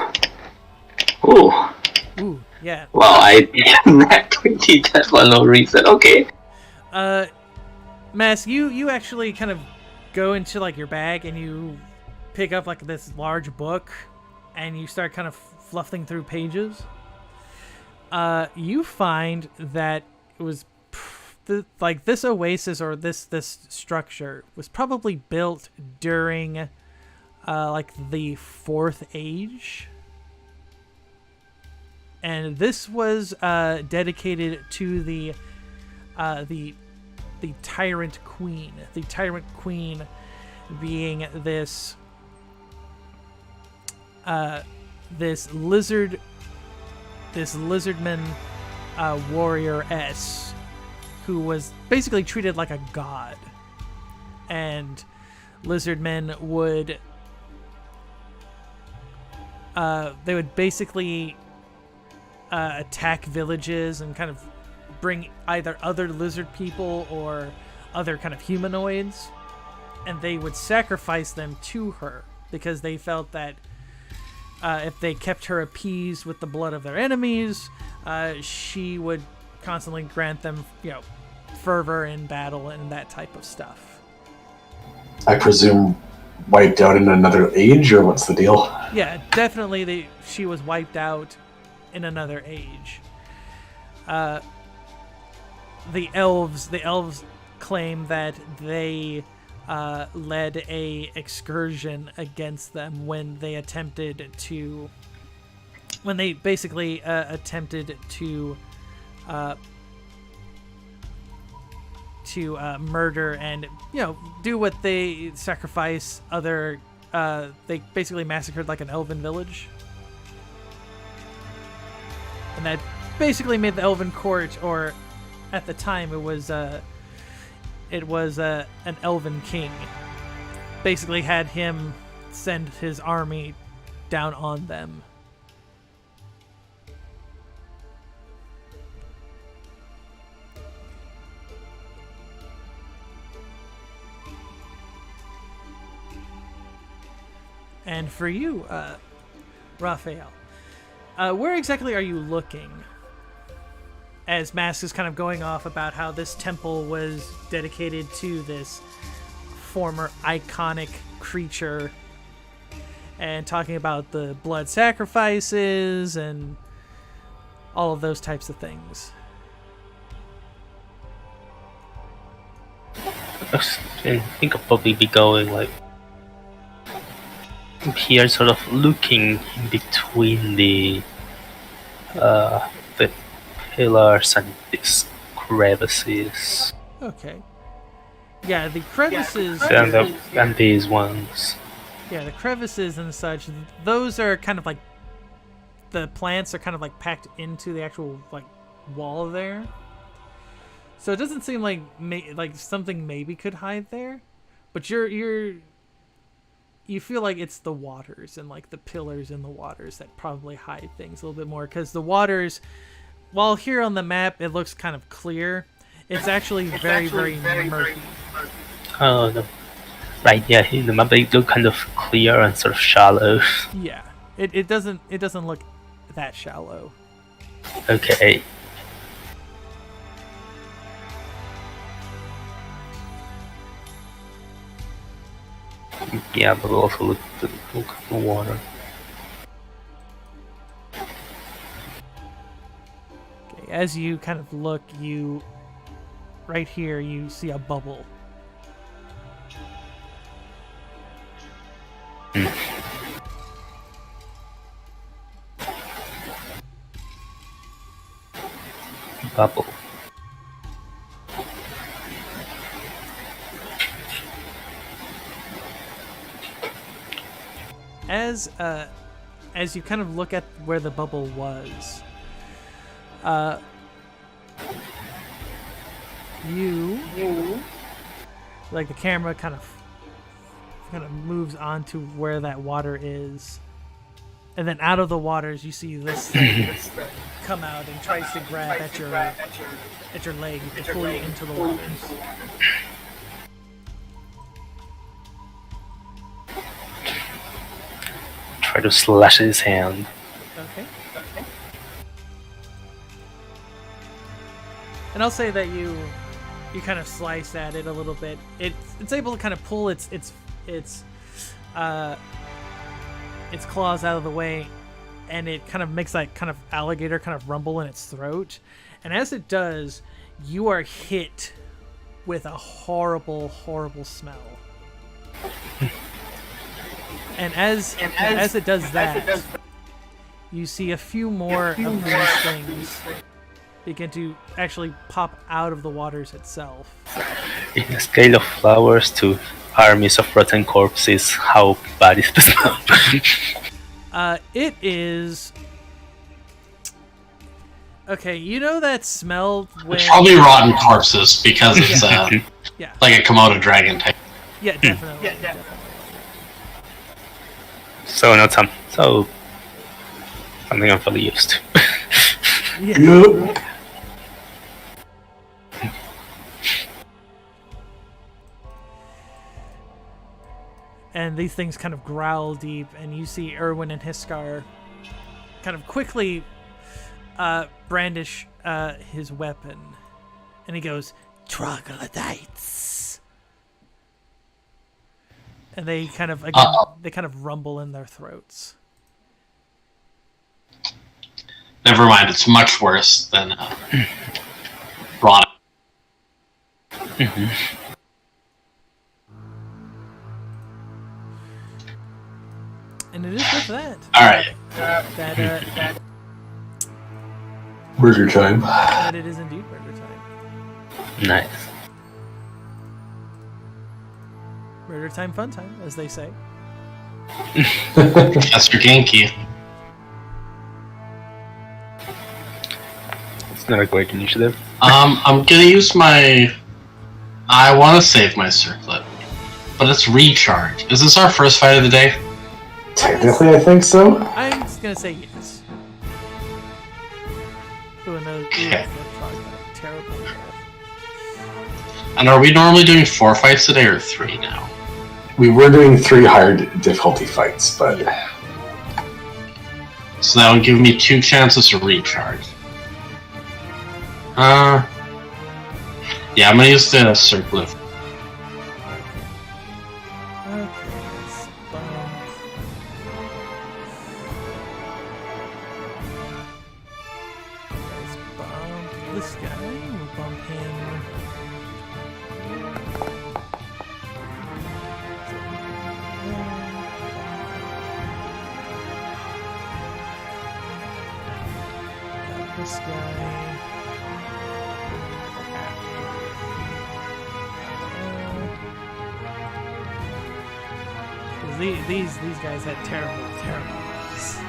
Ooh. Ooh, yeah. Wow, I did that for no reason. Okay. Mass, you actually kind of go into like your bag and you pick up like this large book and you start kind of fluffing through pages. You find that it was like this oasis or this structure was probably built during like the 4th age, and this was dedicated to the Tyrant Queen. The Tyrant Queen being this lizardman warrior-esque who was basically treated like a god, and lizardmen would they would basically attack villages and kind of bring either other lizard people or other kind of humanoids, and they would sacrifice them to her because they felt that if they kept her appeased with the blood of their enemies, she would constantly grant them, fervor in battle and that type of stuff. I presume wiped out in another age, or what's the deal? Yeah, definitely she was wiped out in another age. The elves claim that they led a excursion against them when they basically attempted to murder and do what they sacrifice other. They basically massacred like an elven village, and that basically made the elven court, or at the time it was an elven king, basically had him send his army down on them. And for you, Raphael, where exactly are you looking? As Mask is kind of going off about how this temple was dedicated to this former iconic creature, and talking about the blood sacrifices and all of those types of things. I think I'll probably be going like here, sort of looking in between the pillars and these crevices. Okay. Yeah, the crevices. And these ones. Yeah, the crevices and such. Those are kind of like the plants are kind of like packed into the actual like wall there. So it doesn't seem like something maybe could hide there, but you feel like it's the waters and like the pillars in the waters that probably hide things a little bit more, because the waters, while here on the map it looks kind of clear, it's actually very murky. Oh, no. Right, yeah, in the map they look kind of clear and sort of shallow. Yeah, it doesn't look that shallow. Okay. Yeah, but we'll also look at the water. Okay, as you kind of look, right here you see a bubble. Bubble. As you kind of look at where the bubble was, you like the camera kind of moves on to where that water is, and then out of the waters you see this thing come out and tries to grab at your leg to pull you into the waters. Try to slash his hand. Okay. And I'll say that you kind of slice at it a little bit. It's able to kind of pull its claws out of the way, and it kind of makes that kind of alligator kind of rumble in its throat. And as it does, you are hit with a horrible smell. And as it does that, you see a few more of these things begin to actually pop out of the waters itself. In a scale of flowers to armies of rotten corpses, how bad is the smell? It is... Okay, you know that smell when... It's probably rotten corpses, because it's yeah. like a Komodo dragon type. Yeah, definitely. Definitely. So something I'm fully used to. Yeah. Yep. And these things kind of growl deep, and you see Erwin and Hiskar kind of quickly brandish his weapon, and he goes, "Troglodytes," and they kind of rumble in their throats. Never mind, it's much worse than Ron. And it is with that. Alright. That Burger time. that it is indeed burger time. Nice. Burger time, fun time, as they say. That's your Genki. It's not a great initiative. I'm gonna use my... I want to save my circlet, but it's recharge. Is this our first fight of the day? Technically, I think so. I'm just gonna say yes. Ooh, and those Okay. terrible. And are we normally doing 4 fights a day or 3 now? We were doing 3 hard difficulty fights, but So that would give me 2 chances to recharge. Yeah, I'm gonna use the circle. This guy, we'll bump him. This guy. These guys had terrible rolls.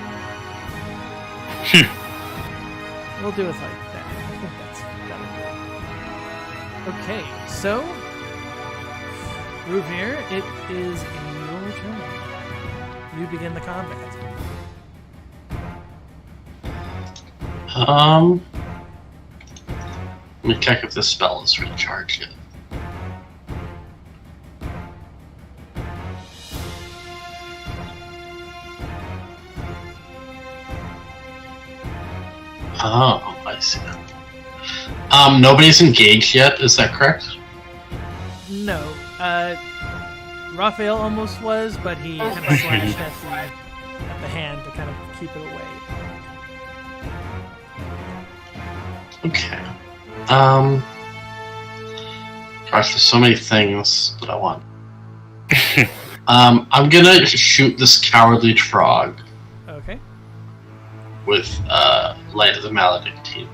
We'll do it like that. I think that's gotta do it. Okay, so Ruvir, it is your turn. You begin the combat. Let me check if this spell is recharged yet. Oh, I see that. Nobody's engaged yet, is that correct? No. Raphael almost was, but he kind of slashed at the hand to kind of keep it away. Okay. Gosh, there's so many things that I want. I'm gonna shoot this cowardly frog Okay. with Light of the Maledictine.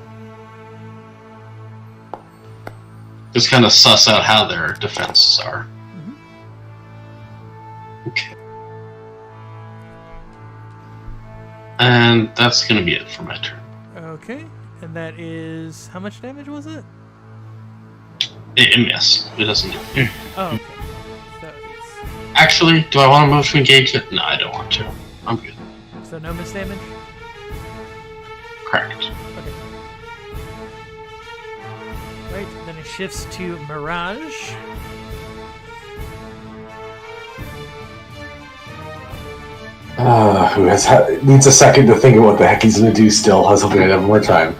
Just kind of suss out how their defenses are. Okay. And that's gonna be it for my turn. Okay. And that is... How much damage was it? It missed. It doesn't do it. Oh, okay. So, it's... Actually, do I want to move to engage it? No, I don't want to. I'm good. so no miss damage? Correct. Okay. Right, then it shifts to Mirage. who needs a second to think of what the heck he's going to do still. I was hoping I'd have more time.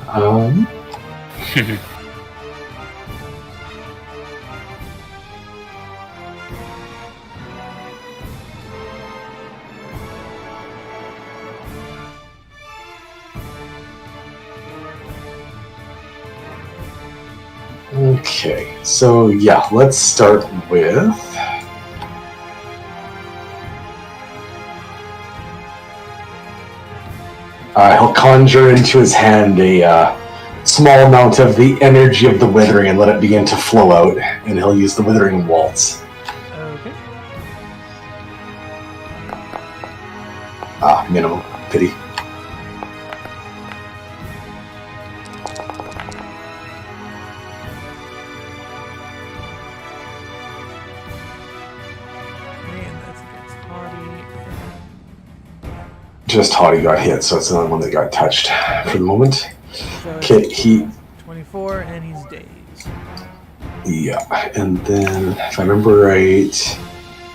Okay, so yeah, let's start with... he'll conjure into his hand a small amount of the energy of the withering and let it begin to flow out, and he'll use the withering waltz. Okay. Minimum. Pity. And that's against Hardy. Just Haughty got hit, so it's the only one that got touched for the moment. So Okay, he... 24, and he's dazed. Yeah, and then, if I remember right...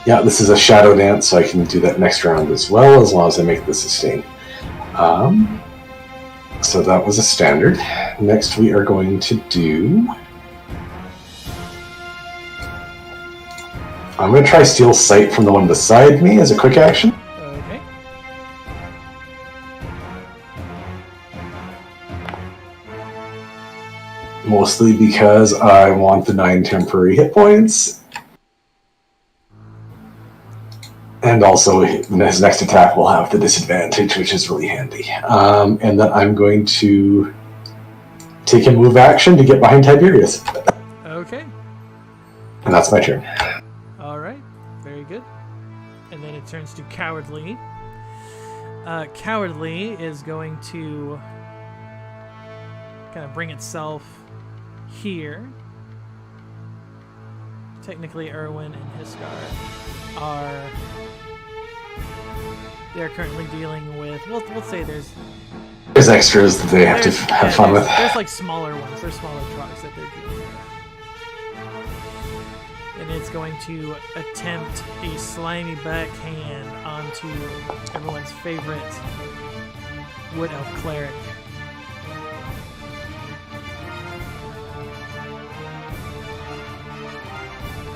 Yeah, this is a shadow dance, so I can do that next round as well, as long as I make the sustain. So that was a standard. Next we are going to do... I'm going to try Steal Sight from the one beside me as a quick action. Okay. Mostly because I want the 9 temporary hit points. And also, his next attack will have the disadvantage, which is really handy. And then I'm going to take a move action to get behind Tiberius. Okay. And that's my turn. All right. Very good. And then it turns to Cowardly. Cowardly is going to kind of bring itself here. Technically, Erwin and Hiskar are... They're currently dealing with... We'll say there's extras that they have to have fun with. There's like smaller ones. There's smaller trucks that they're dealing with. and it's going to attempt a slimy backhand onto everyone's favorite Wood Elf Cleric.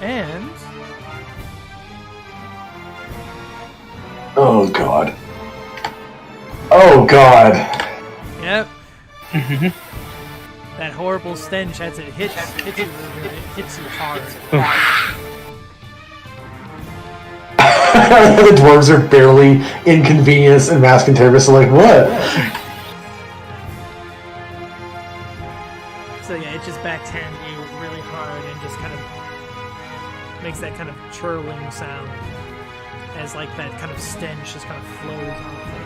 And... Oh god. Oh god. Yep. That horrible stench as it hits you, it hits you hard. The dwarves are barely inconvenienced and Mask and Terrorist are like, what? So yeah, it just backhand you really hard and just kind of makes that kind of churling sound as like that kind of stench just kind of flows off it.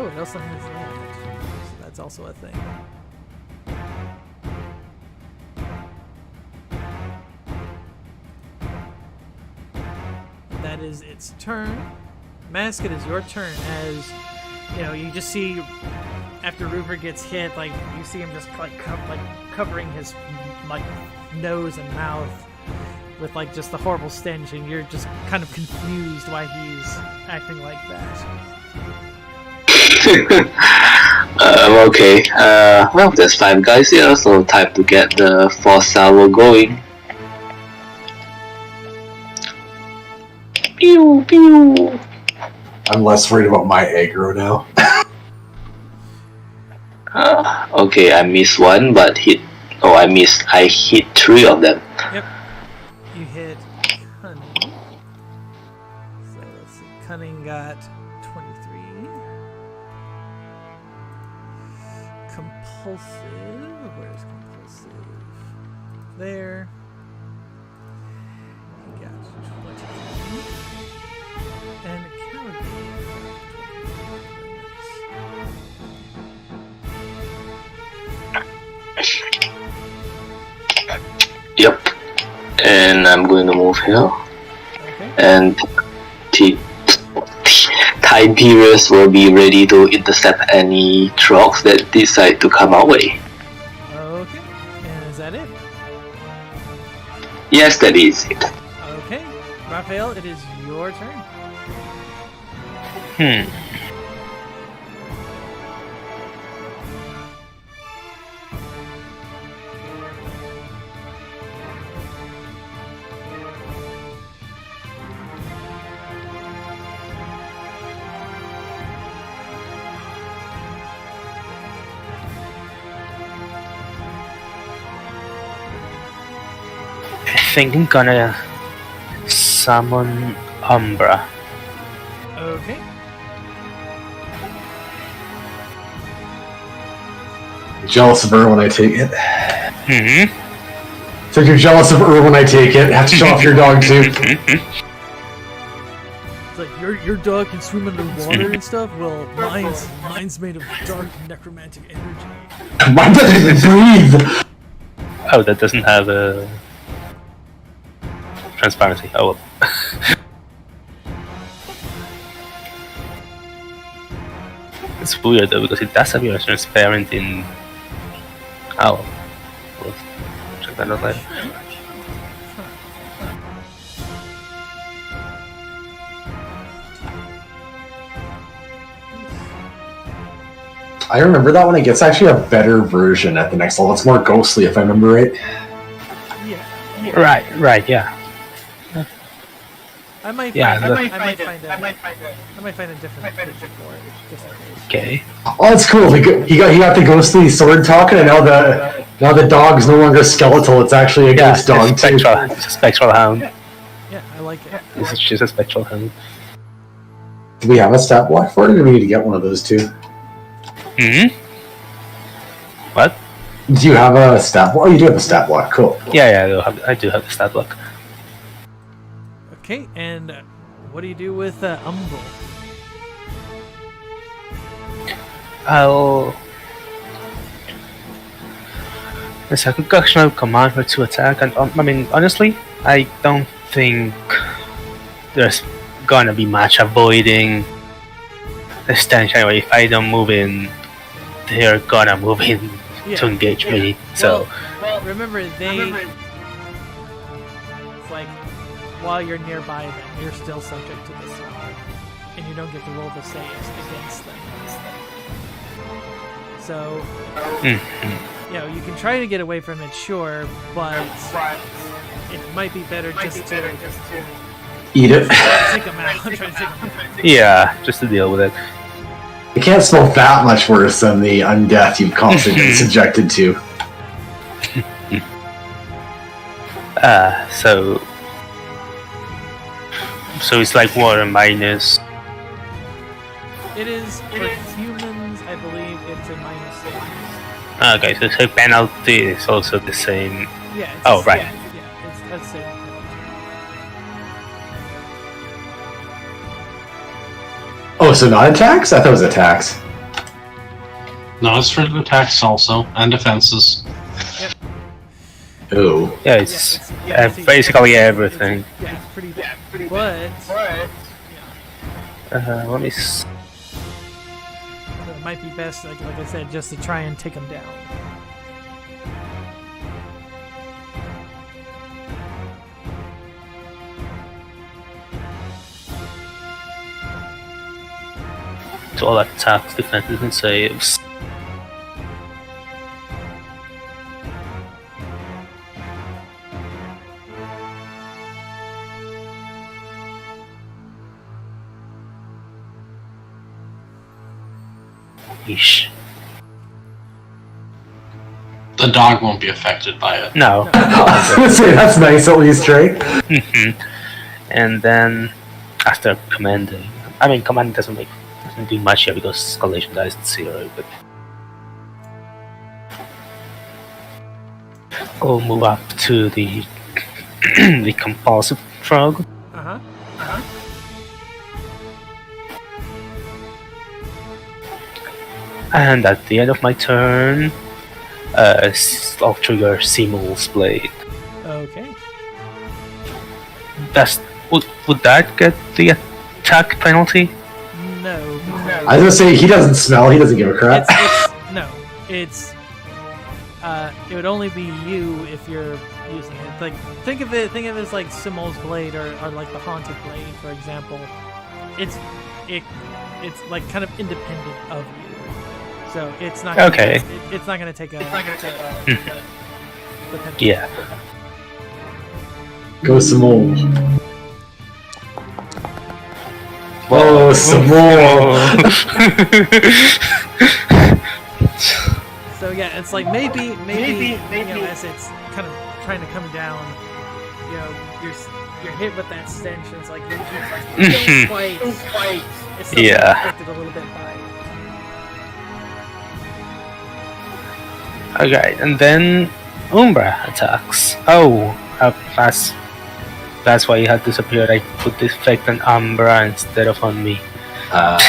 Oh, it also has that. So that's also a thing. That is its turn. Mask, it is your turn. As you know, you just see after Rupert gets hit, like you see him just like covering his like nose and mouth with like just the horrible stench, and you're just kind of confused why he's acting like that. Okay. Well, there's 5 guys here, so time to get the force salvo going. Pew pew. I'm less worried about my aggro now. Okay, I missed 1, but hit. Oh, I missed. I hit 3 of them. Yep. You hit Cunning. So let's see. Cunning got 23. Compulsive. Where's compulsive? There. He got 23. And Caliban got 23. Yep. And I'm going to move here. Okay. And Tiberius will be ready to intercept any trogs that decide to come our way. Okay. And is that it? Yes, that is it. Okay. Raphael, it is your turn. I think I'm gonna summon Umbra. Okay. Jealous of her when I take it. Mm-hmm. So if you're jealous of her when I take it, have to show off your dog too. It's like your dog can swim underwater and stuff. Well, mine's made of dark necromantic energy. Mine doesn't even breathe. Oh, that doesn't have a transparency. Oh well. It's weird though because it does have a transparent in. Oh, we'll check that out later. I remember that one. It gets actually a better version at the next level. It's more ghostly, if I remember right. Yeah. Right, yeah. I might Yeah, find the- I might find a different picture for it, just in case. Okay. Oh, that's cool. He got the ghostly sword talking, and now the dog's no longer skeletal. It's actually a Yeah, ghost dog it's too. a spectral hound. Yeah, I like it. She's a spectral hound. Do we have a stat block for it, or do we need to get one of those too? Hmm. What? Do you have a stat block? Oh, you do have a stat block. Cool. Yeah, I do have the stat block. Okay, and what do you do with Umbral? Yes, I could actually command her to attack, and I mean, honestly, I don't think there's gonna be much avoiding the stench anyway. If I don't move in, they're gonna move in to engage me. So well, remember it's like while you're nearby them, you're still subject to the smell, and you don't get to roll the saves against them. So, you can try to get away from it, sure, but it might be better just to Eat it. take them out. Try to take them out. yeah, just to deal with it. It can't smell that much worse than the undeath you've constantly been subjected to. So it's like water minus. It is for humans, I believe it's a -6. Okay, so the penalty is also the same. Yeah. It's Oh, right. Yeah, it's that's the same penalty. Oh, so not attacks? I thought it was attacks. No, it's for attacks also and defenses. Oh. Yeah, it's basically everything. Yeah, it's pretty bad. But Let me. so it might be best, like I said, just to try and take them down. To all attacks, defenses, and saves. Yeesh. The dog won't be affected by it. No. I was gonna say, that's nice at least, right? And then after commanding, command doesn't do much here because escalation dies at 0, but we'll move up to the the compulsive drug. And at the end of my turn, I'll trigger Simul's Blade. Okay. Would that get the attack penalty? No. I was gonna say, he doesn't smell, he doesn't give a crap. It's it would only be you if you're using it. Like think of it as like Simul's Blade or like the Haunted Blade, for example. It's like kind of independent of you. So it's not gonna, okay. It's not going to take a the penalty. Yeah. Go some more. Oh, some more. So yeah, it's like maybe you know, as it's kind of trying to come down, you know, you're hit with that stench, and it's like you don't quite. It's still affected a little bit by. Okay, and then Umbra attacks. Oh, that's why it had disappeared. I put this effect on Umbra instead of on me. I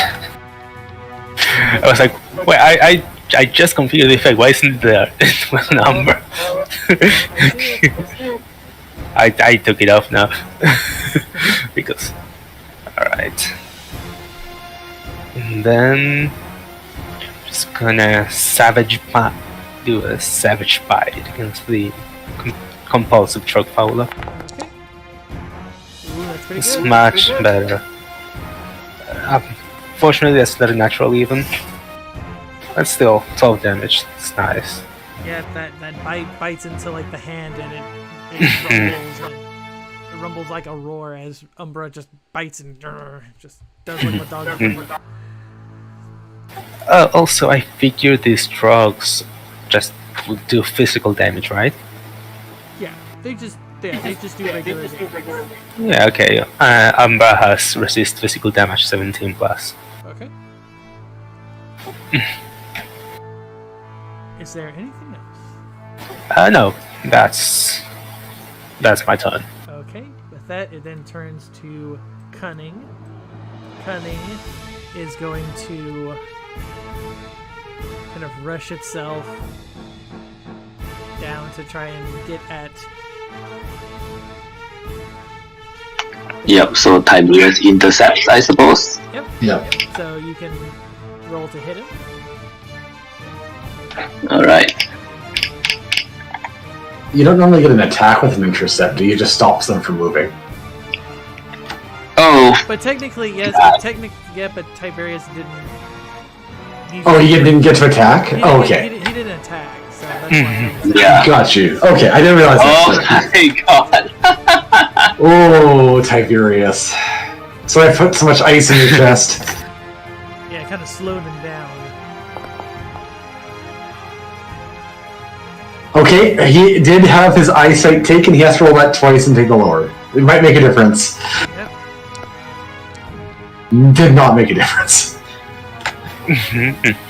was like, wait, I just configured the effect. Why isn't it there? It was an Umbra. I took it off now because. All right, and then just gonna do a savage bite against the compulsive truck fowler. Okay. Ooh, that's pretty It's good. much better. Fortunately, that's not a natural even. But still, 12 damage. It's nice. Yeah, that bite bites into like the hand, and it rumbles. And it rumbles like a roar as Umbra just bites and just does what the dog does. Also, I figure these drugs just would do physical damage, right? Yeah, they just do regular damage. Yeah, okay. Umbra has resist physical damage 17 plus. Okay. Is there anything else? No, that's my turn. Okay. With that, it then turns to Cunning. Cunning is going to kind of rush itself down to try and get at Yep, so Tiberius intercepts, I suppose. Yep. Yep. So you can roll to hit him. Alright. You don't normally get an attack with an intercept, do you? It just stops them from moving. Oh, But technically, yes. But Tiberius didn't. He didn't get to attack? He Oh, didn't- okay. He didn't attack, so that's why. yeah. Got you. Okay, I didn't realize Oh that. my god. Oh, Tiberius. So I put so much ice in your chest. Yeah, kind of slowed him down. Okay, he did have his eyesight taken. He has to roll that twice and take the lower. It might make a difference. Yep. Did not make a difference.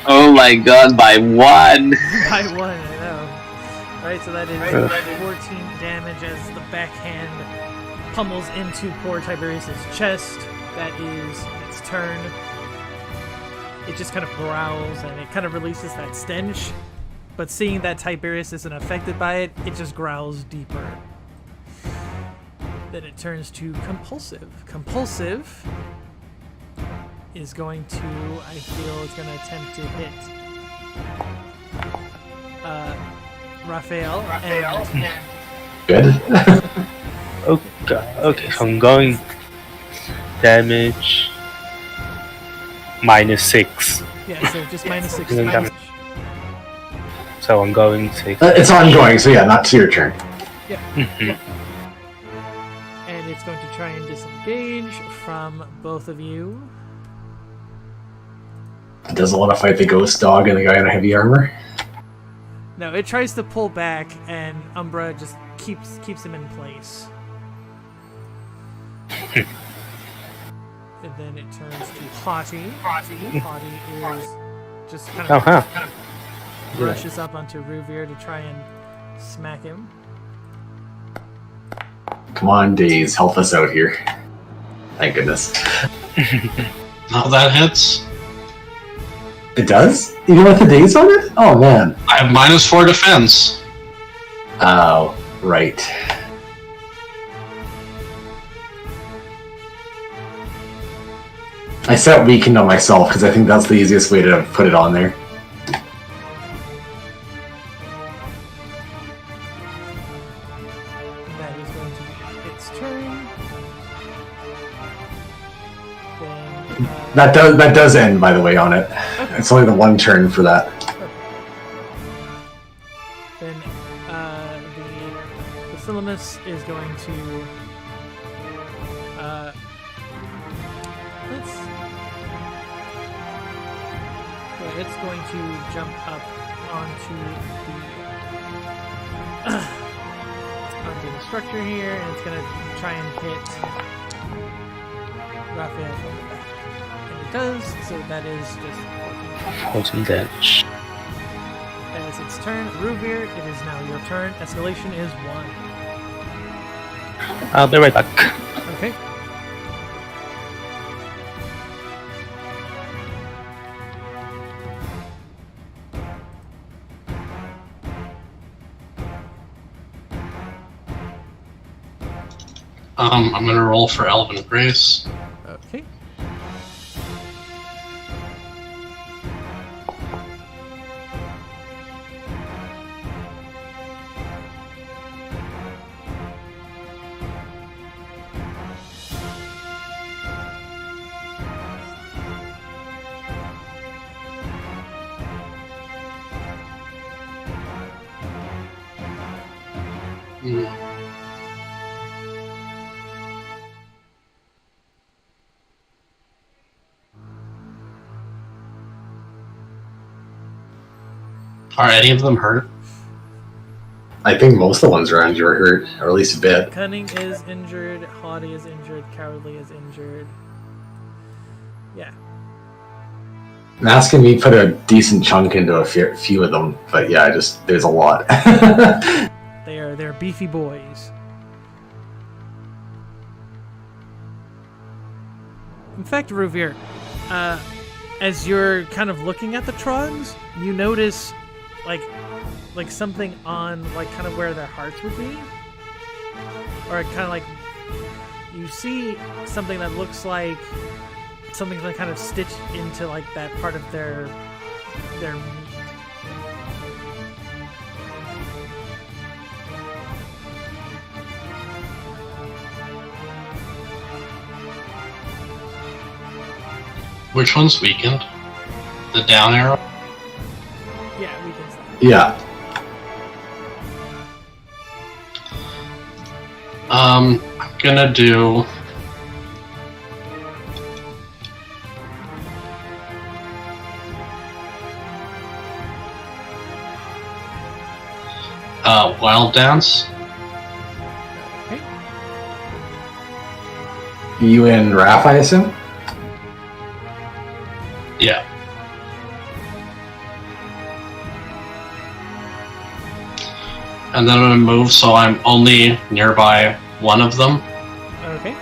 Oh my god, by 1. By 1, I know. Right, so that is 14 damage as the backhand pummels into poor Tiberius's chest. That is its turn. It just kind of growls and it kind of releases that stench. But seeing that Tiberius isn't affected by it, it just growls deeper. Then it turns to Compulsive. Compulsive is going to, I feel, it's going to attempt to hit Raphael. And Good. Okay, so I'm going damage -6. yeah, so just -6 Damage. damage. So I'm going 6. It's ongoing, so yeah, not to your turn. And it's going to try and disengage from both of you. It doesn't want to fight the ghost dog and the guy in heavy armor. No, it tries to pull back, and Umbra just keeps him in place. And then it turns to Haughty. Haughty is just kind of rushes up onto Ruvir to try and smack him. Come on, Daze, help us out here. Thank goodness. Now that hits. It does? Even with the Daze on it? Oh, man. I have -4 defense. Oh, right. I set weakened on myself because I think that's the easiest way to put it on there. That is going to be its turn. Then, That does end, by the way, on it. It's only the one turn for that. Then the Basilamus is going to it's going to jump up onto the structure here, and it's going to try and hit Raphael from the back. And it does, so that is just 14 damage. as its turn. Ruvir, it is now your turn. Escalation is 1. I'll be right back. Okay. I'm gonna roll for Elven Grace. Okay. Are any of them hurt? I think most of the ones around you are hurt, or at least a bit. Cunning is injured. Haughty is injured. Cowardly is injured. Yeah. I'm asking me to put a decent chunk into a few of them, but yeah, there's a lot. They're beefy boys. In fact, Ruvir, as you're kind of looking at the Trogs, you notice like something on like kind of where their hearts would be, or kind of like you see something that looks like something that kind of stitched into like that part of their Which one's weakened? The down arrow? yeah, we can say. Yeah. I'm gonna do... Wild Dance. Okay. You and Raph, I assume? Yeah. And then I'm gonna move so I'm only nearby one of them. Okay.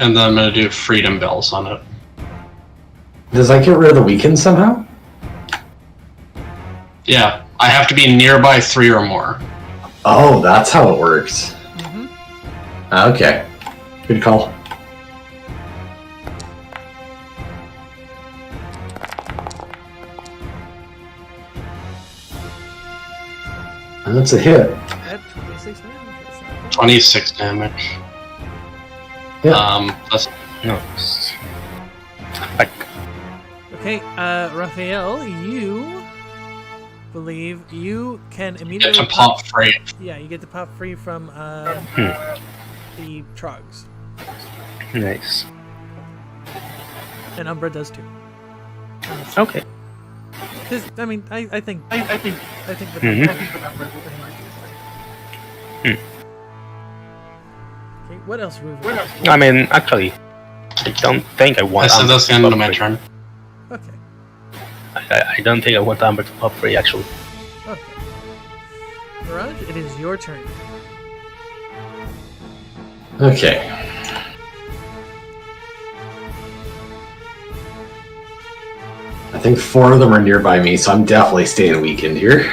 And then I'm gonna do Freedom Bells on it. Does that get rid of the weekend somehow? Yeah, I have to be nearby 3 or more. Oh, that's how it works. Mm-hmm. Okay. Good call. That's a hit. At 26 damage. That's not bad. 26 damage. Yeah. That's No. Like, Okay, Raphael, you believe you can get immediately to pop free. Yeah, you get to pop free from the Trogs. nice. And Umbra does too. Okay. 'Cause, I mean, I think that Mhm. Okay, what else, Ruven? I mean, actually, I don't think I I want said Amber that's to the end of pop my free. turn. Okay, I don't think I want Amber to pop free, actually. okay. Mirage, it is your turn. Okay. I think 4 of them are nearby me, so I'm definitely staying weakened here.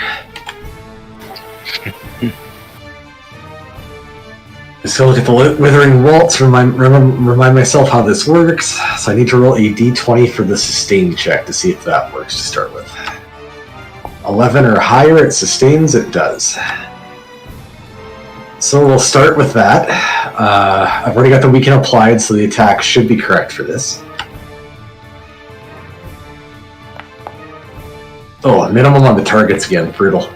Just gonna look at the Withering Waltz, remind myself how this works. So I need to roll a d20 for the sustain check to see if that works to start with. 11 or higher, it sustains, it does. So we'll start with that. I've already got the weaken applied, so the attack should be correct for this. Oh, minimum on the targets again, brutal.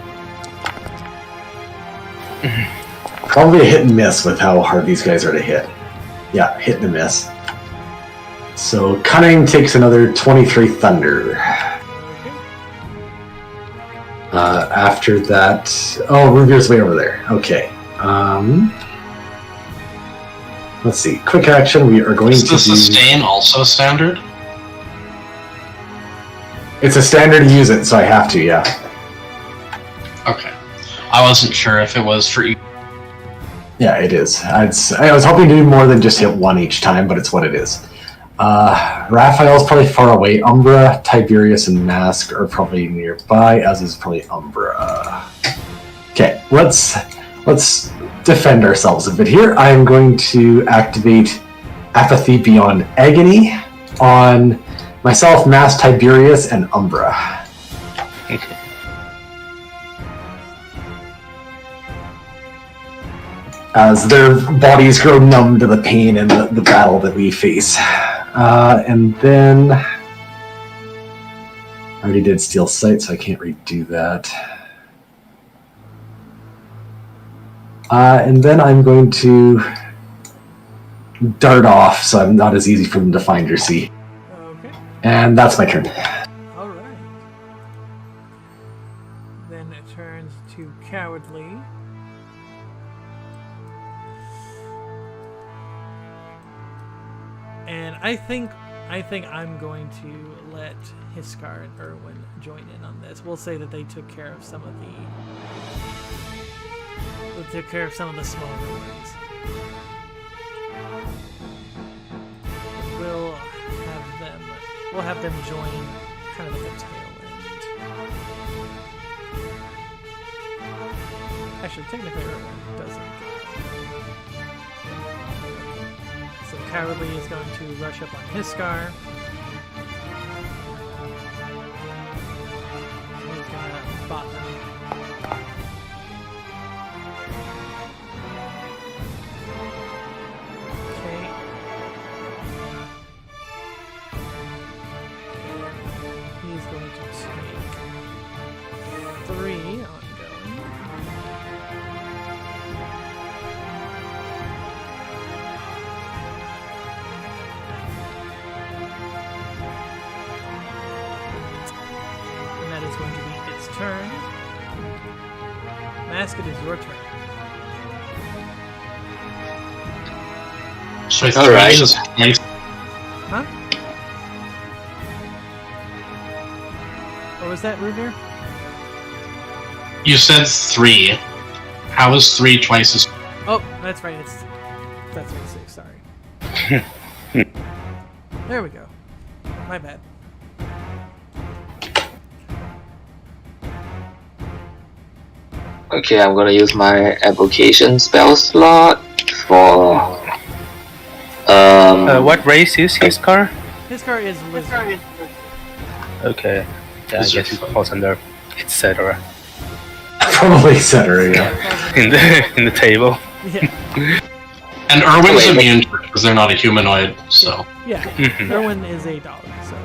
Probably a hit and miss with how hard these guys are to hit. Yeah, hit and a miss. So Cunning takes another 23 thunder. After that... Oh, Ruger's way over there. Okay. Let's see. Quick action, we are going Is to the do... sustain also standard? It's a standard to use it, so I have to, yeah. Okay. I wasn't sure if it was for each. Yeah, it is. I was hoping to do more than just hit 1 each time, but it's what it is. Raphael's probably far away. Umbra, Tiberius, and Mask are probably nearby, as is probably Umbra. Okay, let's defend ourselves a bit here. I am going to activate Apathy Beyond Agony on myself, Mask, Tiberius, and Umbra. Okay. As their bodies grow numb to the pain and the battle that we face. And then... I already did Steel Sight, so I can't redo that. And then I'm going to dart off, so I'm not as easy for them to find or see. Okay. And that's my turn. All right. Then it turns to Cowardly. And I think I'm going to let Hiskar and Irwin join in on this. We'll say that they took care of some of the smaller ones. We'll have them join kind of at the tail end. Actually, technically, it doesn't. So Cowardly is going to rush up on Hiskar. He's gonna bot them. Okay. He's going to take 3 ongoing. And that is going to be its turn. Mask, it is your turn. So All right. Huh? What was that, Rudnir? You said 3. How is 3 twice as... Oh, that's right. That's right. 6. Sorry. There we go. My bad. Okay, I'm gonna use my evocation spell slot for What race is his car? His car is Lizard. Okay. Yeah, I guess it falls under etc. Probably center, yeah. in the table. Yeah. And Irwin's Wait, immune to it because they're not a humanoid, so... Yeah. Mhm. Irwin is a dog, so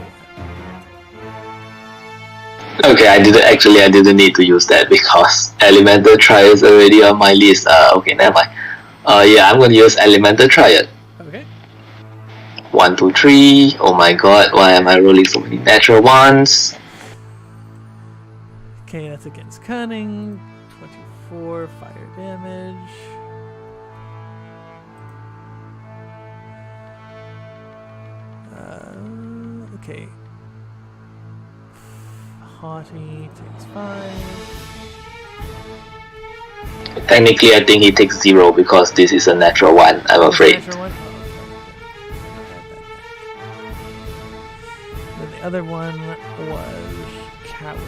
okay, I didn't need to use that because Elemental Triad is already on my list. Okay, never mind. Yeah, I'm gonna use Elemental Triad. okay. 1, 2, 3. Oh my god, why am I rolling so many natural ones? Okay, that's against cunning. 24 fire damage. Okay. Haughty takes 5. Technically, I think he takes 0 because this is a natural one, I'm afraid. Natural one? Oh, okay. Then the other one was cowardly.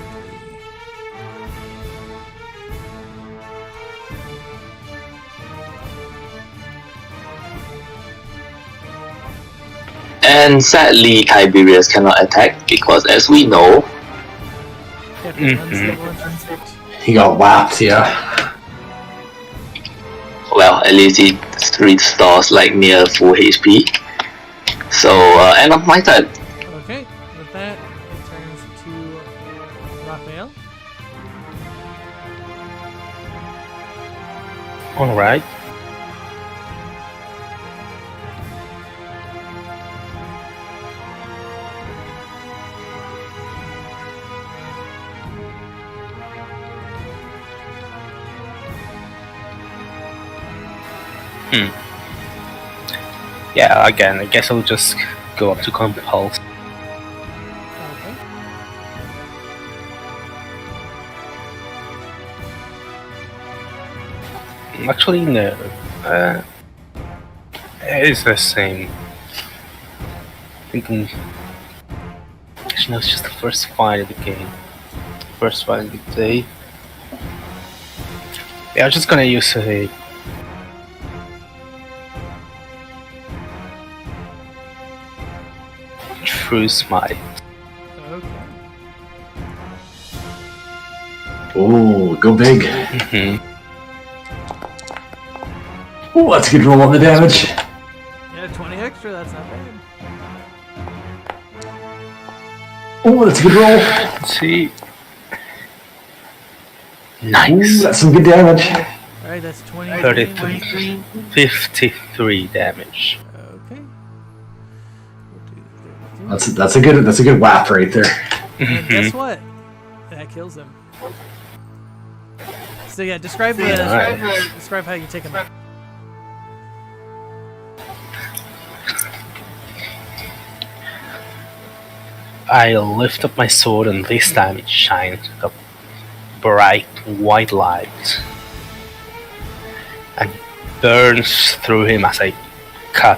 And sadly, Tiberius cannot attack because, as we know, He got whapped, yeah. well, at least he restores like near full HP. So, end of my turn. Okay, with that, it turns to Raphael. Alright. Yeah, again, I guess I'll just go up to Compulse. Okay. Actually, no. It's the same. I think actually, no, it's just the first fight of the game. First fight of the day. Yeah, I'm just gonna use a True Smite. Okay. Ooh, go big. Mhm. Ooh, that's a good roll on the damage. Yeah, 20 extra, that's not bad. Ooh, that's a good roll. Let's see. Ooh, Nice. that's some good damage. Alright, that's 20. 33. 53 damage. Okay. We'll do 33. That's a good whap right there. And guess what? That kills him. So yeah, describe how you take him out. I lift up my sword and this time it shines a bright white light and burns through him as I cut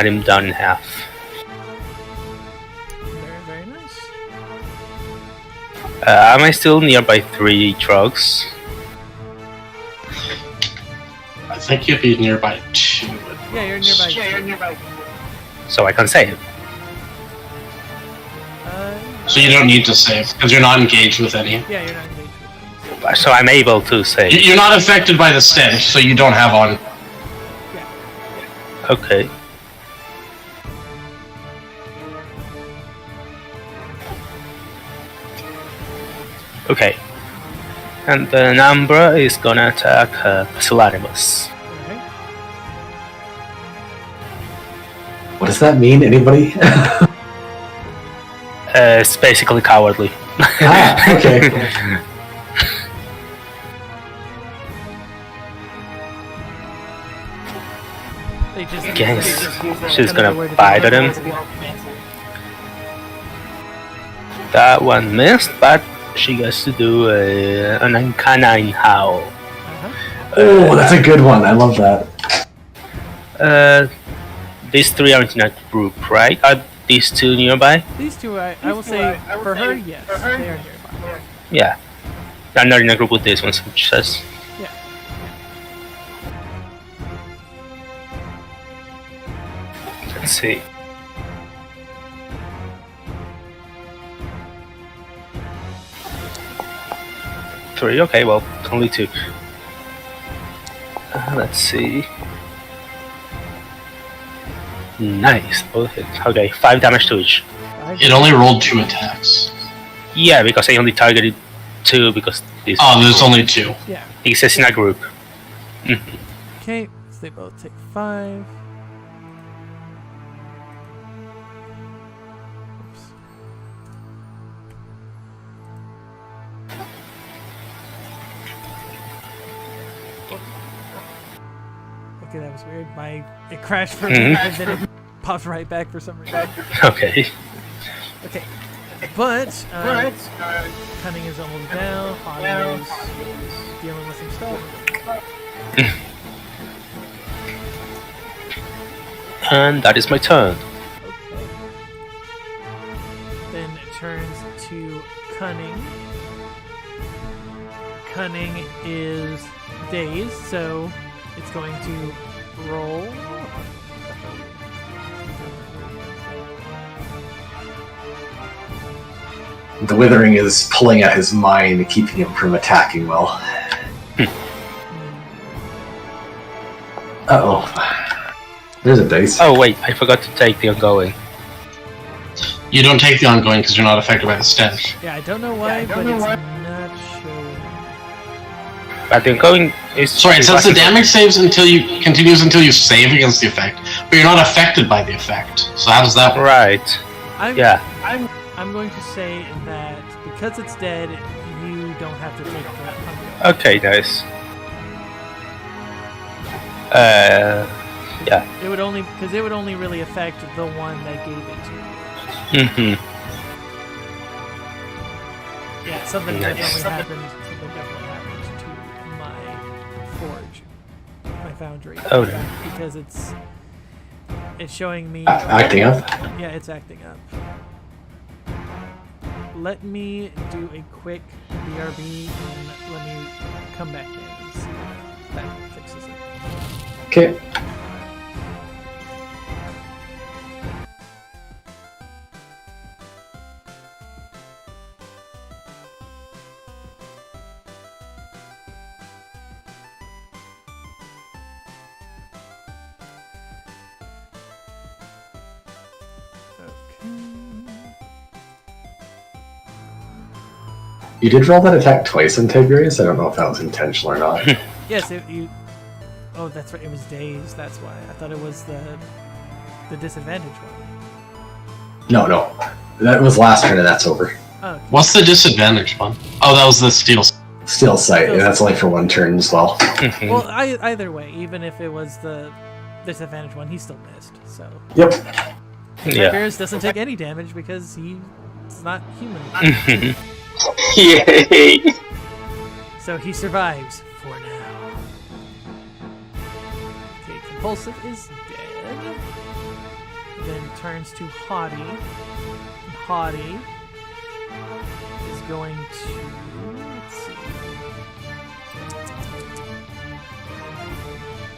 him down in half. Am I still nearby 3 drugs? I think you'd be nearby 2. Yeah, you're nearby. So I can save. So you don't need to save, because you're not engaged with any. Yeah, you're not engaged with them. So I'm able to save. You're not affected by the stench, so you don't have on. Okay. Okay. And the number is gonna attack Pusillanimous. Okay. What does that mean? Anybody? It's basically cowardly. Okay. They just Guess she's gonna another word bite at him. That one missed, but she gets to do an uncanny howl. Oh, that's a good one. I love that. These 3 aren't in a group, right? Are these 2 nearby? These two, I will say, for her, yes, they are nearby. Yeah. I'm not in a group with this one, so she says. Yeah. Let's see. Three, okay, well, only 2. Let's see. Nice, both hit. Okay, 5 damage to each. It only rolled 2 attacks. Yeah, because I only targeted 2 because this. Oh, there's only 2. Yeah. It says in a group. Okay, so they both take 5. Oops. Okay, that was weird. It crashed for a minute and then it popped right back for some reason. Okay. Okay, but cunning is almost down. Hottie is dealing with some stuff. And that is my turn. Okay. Then it turns to cunning. Cunning is dazed, so it's going to roll. The withering is pulling at his mind, keeping him from attacking well. Uh-oh. There's a dice. Oh wait, I forgot to take the ongoing. You don't take the ongoing because you're not affected by the stench. Yeah, I don't know why, but it's not showing. But the ongoing is. Sorry, it says the damage saves continues until you save against the effect, but you're not affected by the effect. So how does that work? Right. I'm going to say that because it's dead, you don't have to take that. Okay, nice. Yeah. It would only really affect the one that gave it to you. Yeah, something definitely happened. Something definitely happened to my forge, my foundry. Oh no. Because it's showing me Acting up? Yeah, it's acting up. Let me do a quick BRB and let me come back in and see if that fixes it. Okay. You did roll that attack twice in Tiberius? I don't know if that was intentional or not. Yes, oh, that's right. It was dazed. That's why. I thought it was the disadvantage one. No. That was last turn and that's over. Oh, okay. What's the disadvantage one? Oh, that was the steel. Steel sight, and that's only for 1 turn as well. Well, either way, even if it was the disadvantage one, he still missed. So. Yep. Yeah. Tiberius doesn't take any damage because he's not human. Yay! So he survives for now. Okay, Compulsive is dead. Then turns to Haughty. Haughty is going to. Let's see.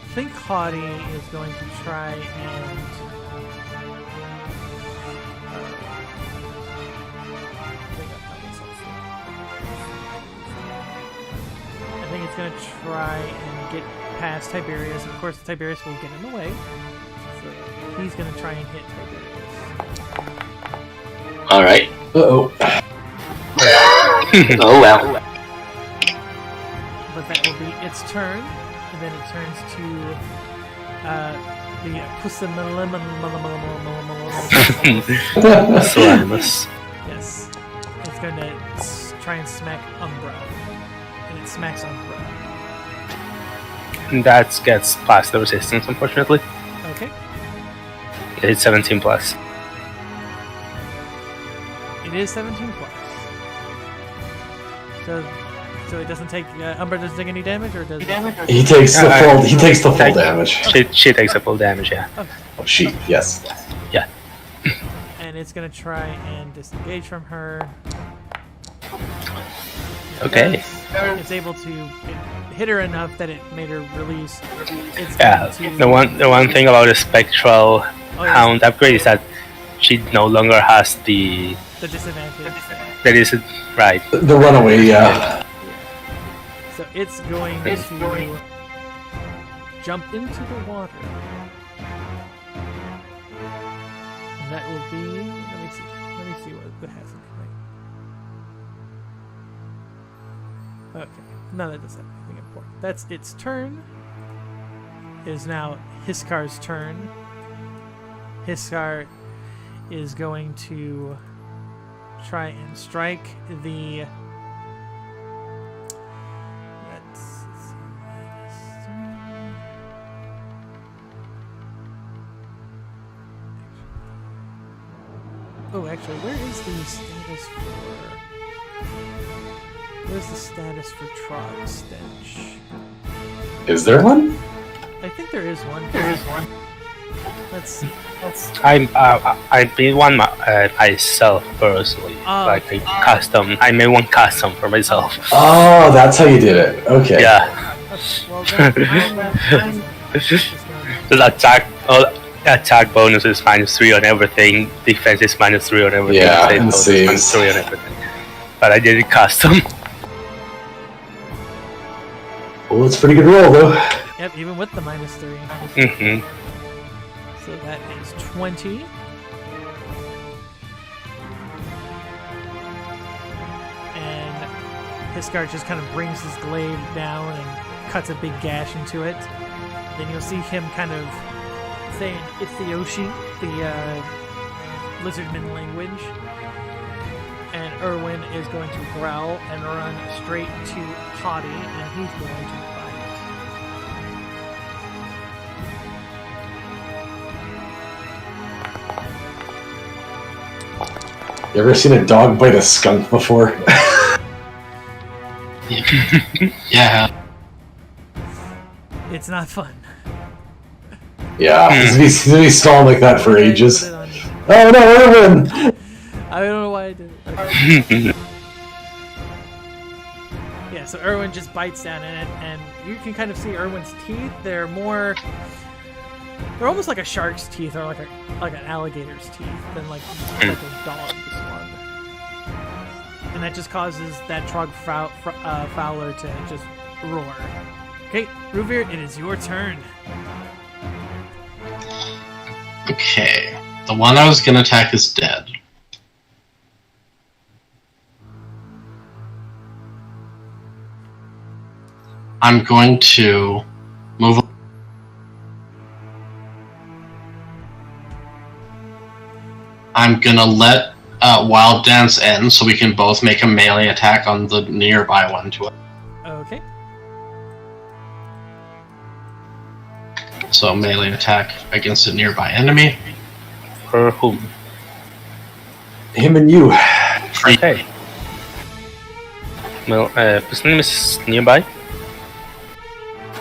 I think Haughty is going to try and. I think it's going to try and get past Tiberius. Of course, Tiberius will get in the way. So he's going to try and hit Tiberius. Alright. Uh-oh. Oh well. But that will be its turn. And then it turns to the Slanimus. Yes. It's going to try and smack Umbra. And it smacks Umbra. That gets past the resistance, unfortunately. Okay. It's 17 plus. It is 17 plus. So it doesn't take Umbra doesn't take any damage, or does it? He takes the full. He takes the full damage. She takes the full damage, yeah. Oh, she. Yes. Yeah. And it's gonna try and disengage from her. Okay. It's able to hit her enough that it made her release. It's Yeah. going to, The one thing about the Spectral Hound upgrade is that she no longer has the disadvantage. that is right. The runaway. Yeah. So it's going to jump into the water. And that will be. Let me see what it has in it. Okay. No, that doesn't have anything important. That's its turn. It is now Hiskar's turn. Hiskar is going to try and strike the. Let's see. Oh, actually, where is the status for? Where's the status for Trog Stench? Is there one? I think there is one. Let's see. I made one myself personally, like a custom. I made one custom for myself. Oh, that's how you did it. Okay. Yeah. Well, then, The attack bonus is -3 on everything. Defense is -3 on everything. Yeah, Save and bonus is saves. -3 on everything. But I did it custom. Well, it's a pretty good roll, though. Yep, even with the -3. Mm-hmm. So that is 20. And Hiskar just kind of brings his glaive down and cuts a big gash into it. Then you'll see him kind of saying Ithioshi, the lizardman language. And Erwin is going to growl and run straight to Haughty, and he's going to bite. You ever seen a dog bite a skunk before? Yeah. It's not fun. Yeah, he's been stalling like that for ages. Put it on you. Oh no, Erwin! I don't know why I did it. Okay. Yeah, so Erwin just bites down in it, and you can kind of see Erwin's teeth. They're almost like a shark's teeth, or like an alligator's teeth, than like a dog's one. And that just causes that Trog Fowler to just roar. Okay, Ruvir, it is your turn. Okay. The one I was gonna attack is dead. I'm going to move. I'm gonna let Wild Dance end so we can both make a melee attack on the nearby one to it. Okay. So melee attack against a nearby enemy. For whom? Him and you. Okay. Well, his name is nearby.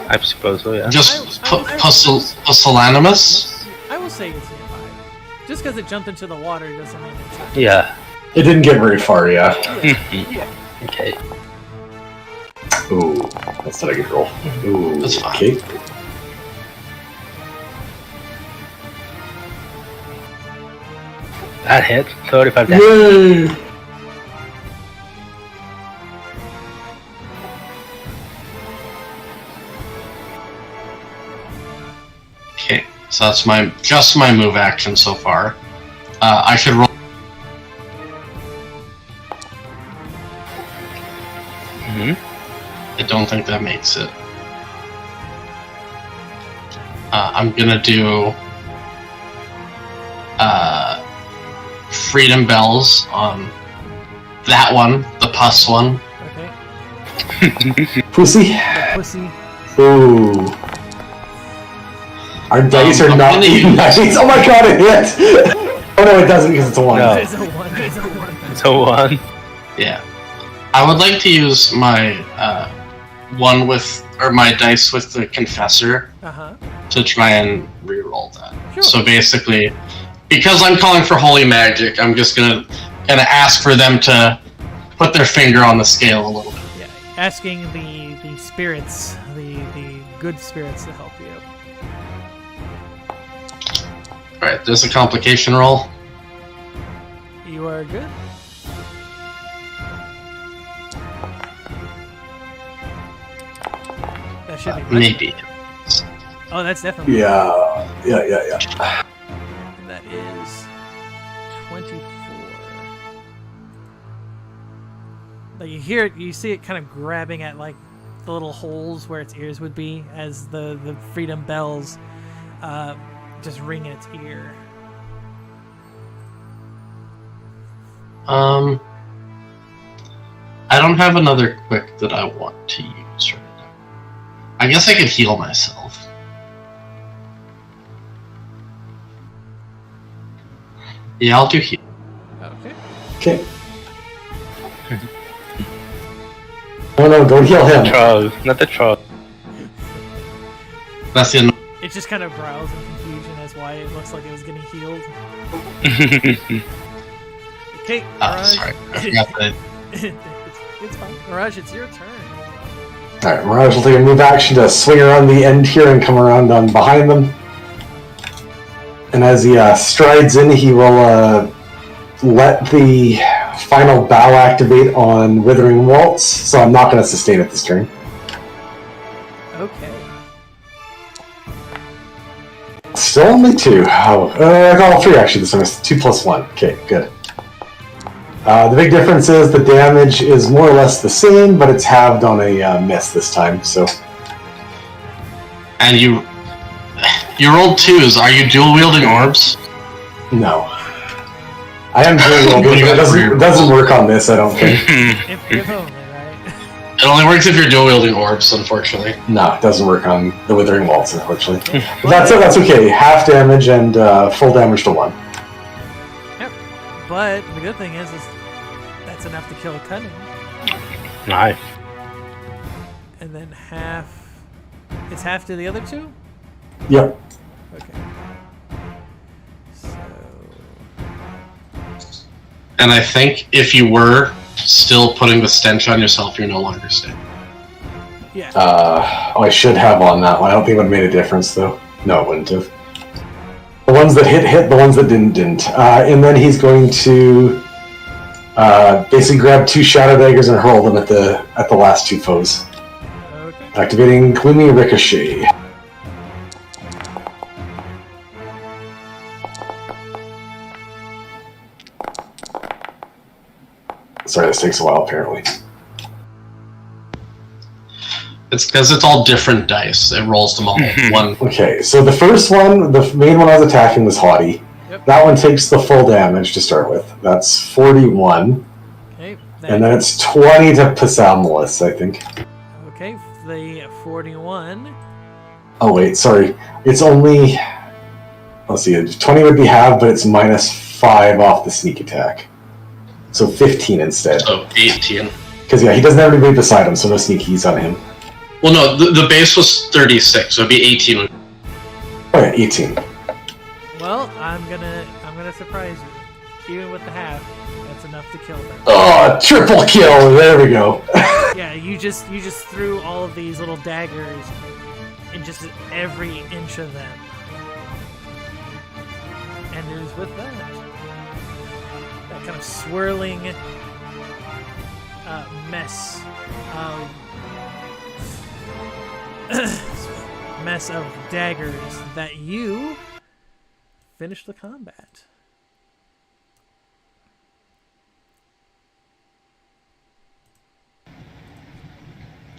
I suppose so, yeah. Just pusillanimous. I will say it's nearby. Just because it jumped into the water doesn't mean it's not. Yeah. It didn't get very far, yeah. Okay. Ooh, that's not a good roll. Ooh, That's fine. okay. That hit. 35 damage. Yay! Okay, so that's just my move action so far. I should roll. I don't think that makes it. I'm gonna do Freedom Bells on that one, the pus one. Okay. Pussy. The pussy. Ooh. Our dice are I'm not gonna even use- nice. Oh my god, it hit! Oh no, it doesn't because it's a 1. No. There's a one. There's a one. So 1. Yeah. I would like to use my one with, or my dice with the Confessor Uh-huh. to try and re-roll that. Sure. So basically, because I'm calling for holy magic, I'm just gonna ask for them to put their finger on the scale a little bit. Yeah. Asking the spirits, the good spirits to help you. Alright, there's a complication roll. You are good. That should be good. Maybe. Oh, that's definitely. Yeah. That is 24. Like you hear it, you see it kind of grabbing at like the little holes where its ears would be as the freedom bells just ring in its ear. I don't have another quick that I want to use right now. I guess I could heal myself. Yeah, I'll do heal. Okay. Okay. Oh no, don't heal him. Troll. Not the troll. That's the end. It just kind of growls in confusion as why it looks like it was getting healed. Okay, Mirage. Sorry. I forgot that. it's fine. Mirage, it's your turn. Alright, Mirage will take a move action to swing around the end here and come around on behind them. And as he strides in, he will let the final bow activate on Withering Waltz, so I'm not going to sustain it this turn. Okay. Still only 2. Oh, I got all 3 actually this time. It's 2 plus 1. Okay, good. The big difference is the damage is more or less the same, but it's halved on a miss this time, so... And you rolled 2s. Are you dual wielding orbs? No. I am dual wielding, but it doesn't work on this, I don't think. If only, right? It only works if you're dual wielding orbs, unfortunately. No, it doesn't work on the Withering Waltz, unfortunately. But that's okay. Half damage and full damage to 1. Yep. But the good thing is that's enough to kill a cunning. Nice. And then half... It's half to the other 2? Yep. Okay. So... And I think if you were still putting the stench on yourself, you're no longer staying. Yeah. I should have on that one. I don't think it would have made a difference, though. No, it wouldn't have. The ones that hit, the ones that didn't. And then he's going to basically grab 2 Shadow Daggers and hurl them at the last 2 foes. Okay. Activating Gloomy Ricochet. Sorry, this takes a while, apparently. It's because it's all different dice. It rolls them all one. Okay, so the first one, the main one I was attacking was Haughty. Yep. That one takes the full damage to start with. That's 41. Okay. And then it's 20 to Psalmolus, I think. Okay, the 41. Oh, wait, sorry. It's only... Let's see, 20 would be halved, but it's minus 5 off the sneak attack. So 15 instead. So 18. Because, yeah, he doesn't have anybody beside him, so no sneakies on him. Well, no, the base was 36, so it'd be 18. Oh, yeah, 18. Well, I'm gonna surprise you. Even with the half, that's enough to kill them. Oh, triple kill! There we go. Yeah, you just threw all of these little daggers in just every inch of them. And it is with that kind of swirling mess of daggers that you finish the combat.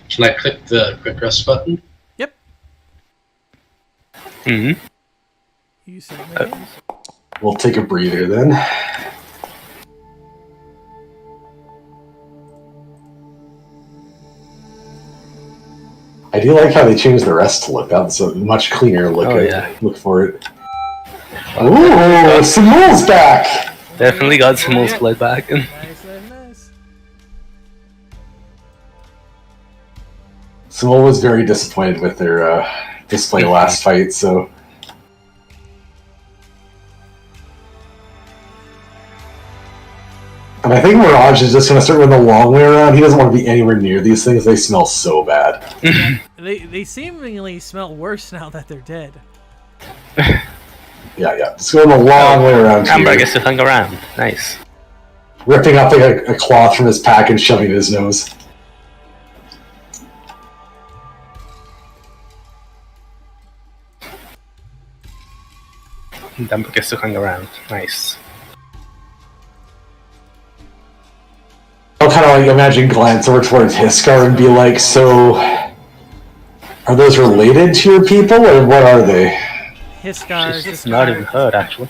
Can I click the quick rest button? Yep. Mm-hmm. You certainly can. We'll take a breather then. I do like how they changed the rest to look. That's a much cleaner look. Oh, yeah. Look for it. Ooh, Simul's back! Definitely got Simul's blood back. Nice, nice. Simul was very disappointed with their display last fight, so... And I think Mirage is just going to start going the long way around. He doesn't want to be anywhere near these things. They smell so bad. They seemingly smell worse now that they're dead. Yeah. Just going the long way around Amber here. gets to hang around. Nice. Ripping up like a cloth from his pack and shoving it in his nose. Amber gets to hang around. Nice. I'll kind of like imagine glance over towards Hiskar and be like, so are those related to your people or what are they? Hiskar She's not even hurt, actually.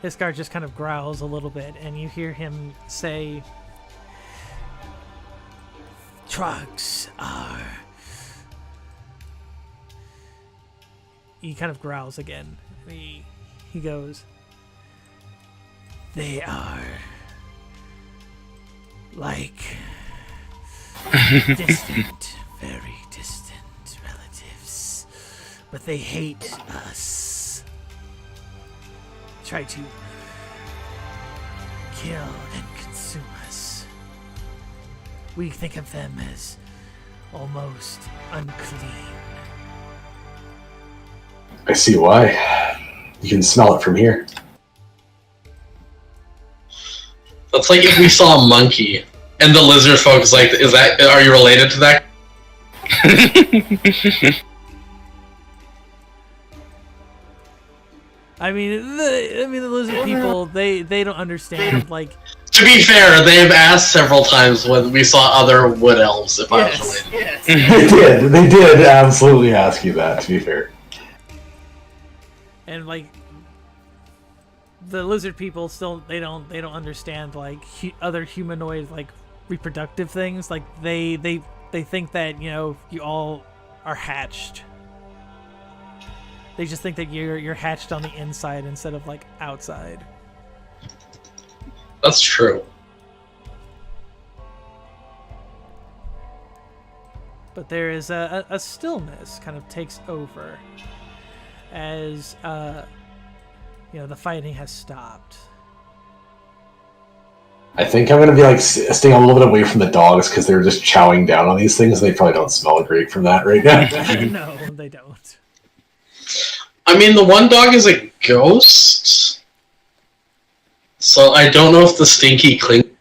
Hiskar just kind of growls a little bit, and you hear him say, "Trucks are." He kind of growls again. He goes, "They are like distant, very distant relatives, but they hate us. Try to kill and consume us. We think of them as almost unclean." I see why. You can smell it from here. That's like if we saw a monkey and the Lizardfolk is like, are you related to that? I mean, the lizard people, they don't understand, like... To be fair, they've asked several times when we saw other wood elves if I was related. Yes. They did absolutely ask you that, to be fair. And, like, the lizard people still, they don't understand, like, other humanoid, like, reproductive things. Like, they think that, you know, you all are hatched. They just think that you're hatched on the inside instead of, like, outside. That's true. But there is a stillness kind of takes over as, you know, the fighting has stopped. I think I'm going to be like staying a little bit away from the dogs because they're just chowing down on these things. They probably don't smell great from that right now. No, they don't. I mean, the one dog is a ghost, so I don't know if the stinky cling.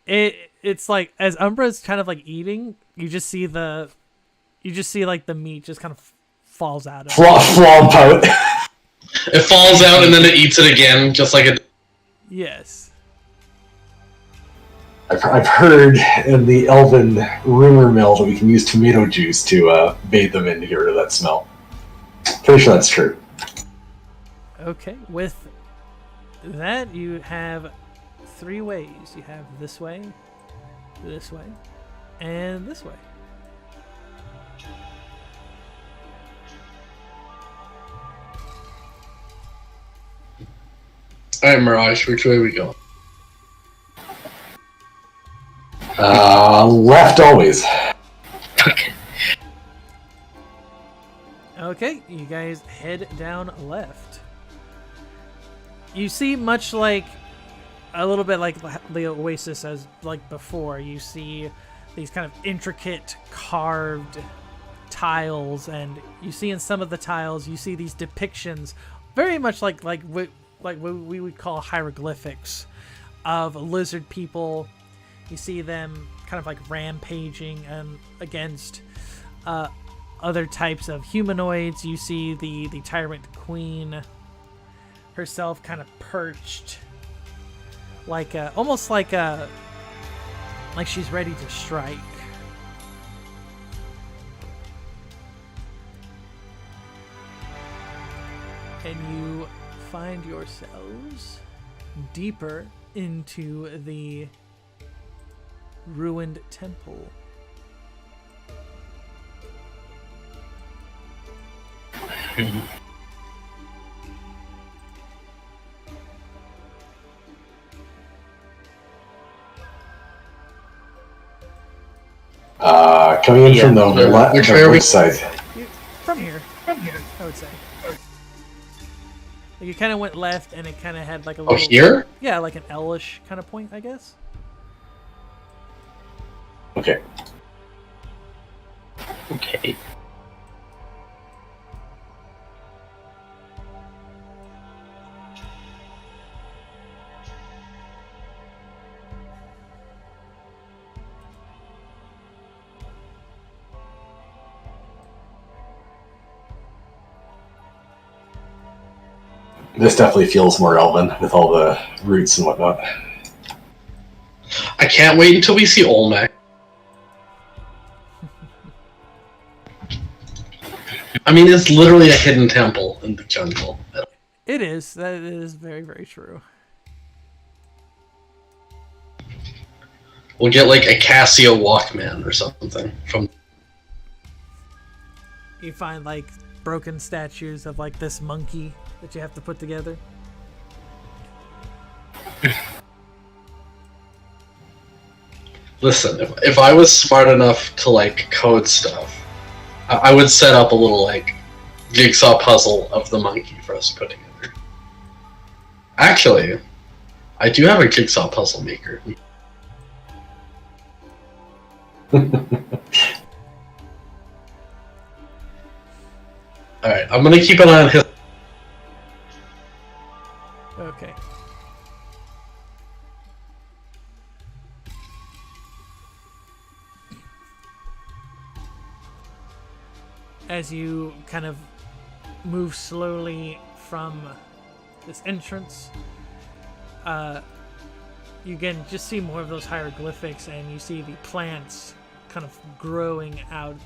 It's like as Umbra's kind of like eating, you just see like the meat just kind of falls out of it. Flomp out. It falls out and then it eats it again, just like a. Yes. I've heard in the elven rumor mill that we can use tomato juice to bathe them in to get rid of that smell. Pretty sure that's true. Okay, with that you have 3 ways. You have this way, and this way. Alright, Mirage, which way we go? Left always. Okay. Okay, you guys head down left. You see, much like a little bit like the Oasis as like before. You see these kind of intricate carved tiles, and you see in some of the tiles you see these depictions very much like what we would call hieroglyphics of lizard people. You see them kind of like rampaging against other types of humanoids. You see the tyrant queen herself kind of perched like almost like she's ready to strike. And you find yourselves deeper into the ruined temple. Coming in from the Which way are we? side. From here, I would say. Like you kind of went left, and it kind of had like a Oh, little... here? Yeah, like an L-ish kind of point, I guess. Okay. Okay. This definitely feels more elven with all the roots and whatnot. I can't wait until we see Olmec. I mean, it's literally a hidden temple in the jungle. It is. That is very, very true. We'll get like a Casio Walkman or something from. You find like broken statues of like this monkey that you have to put together. Listen, if I was smart enough to like code stuff, I would set up a little like jigsaw puzzle of the monkey for us to put together. Actually, I do have a jigsaw puzzle maker. Alright, I'm gonna keep an eye on his. Okay. As you kind of move slowly from this entrance, you again just see more of those hieroglyphics, and you see the plants kind of growing out.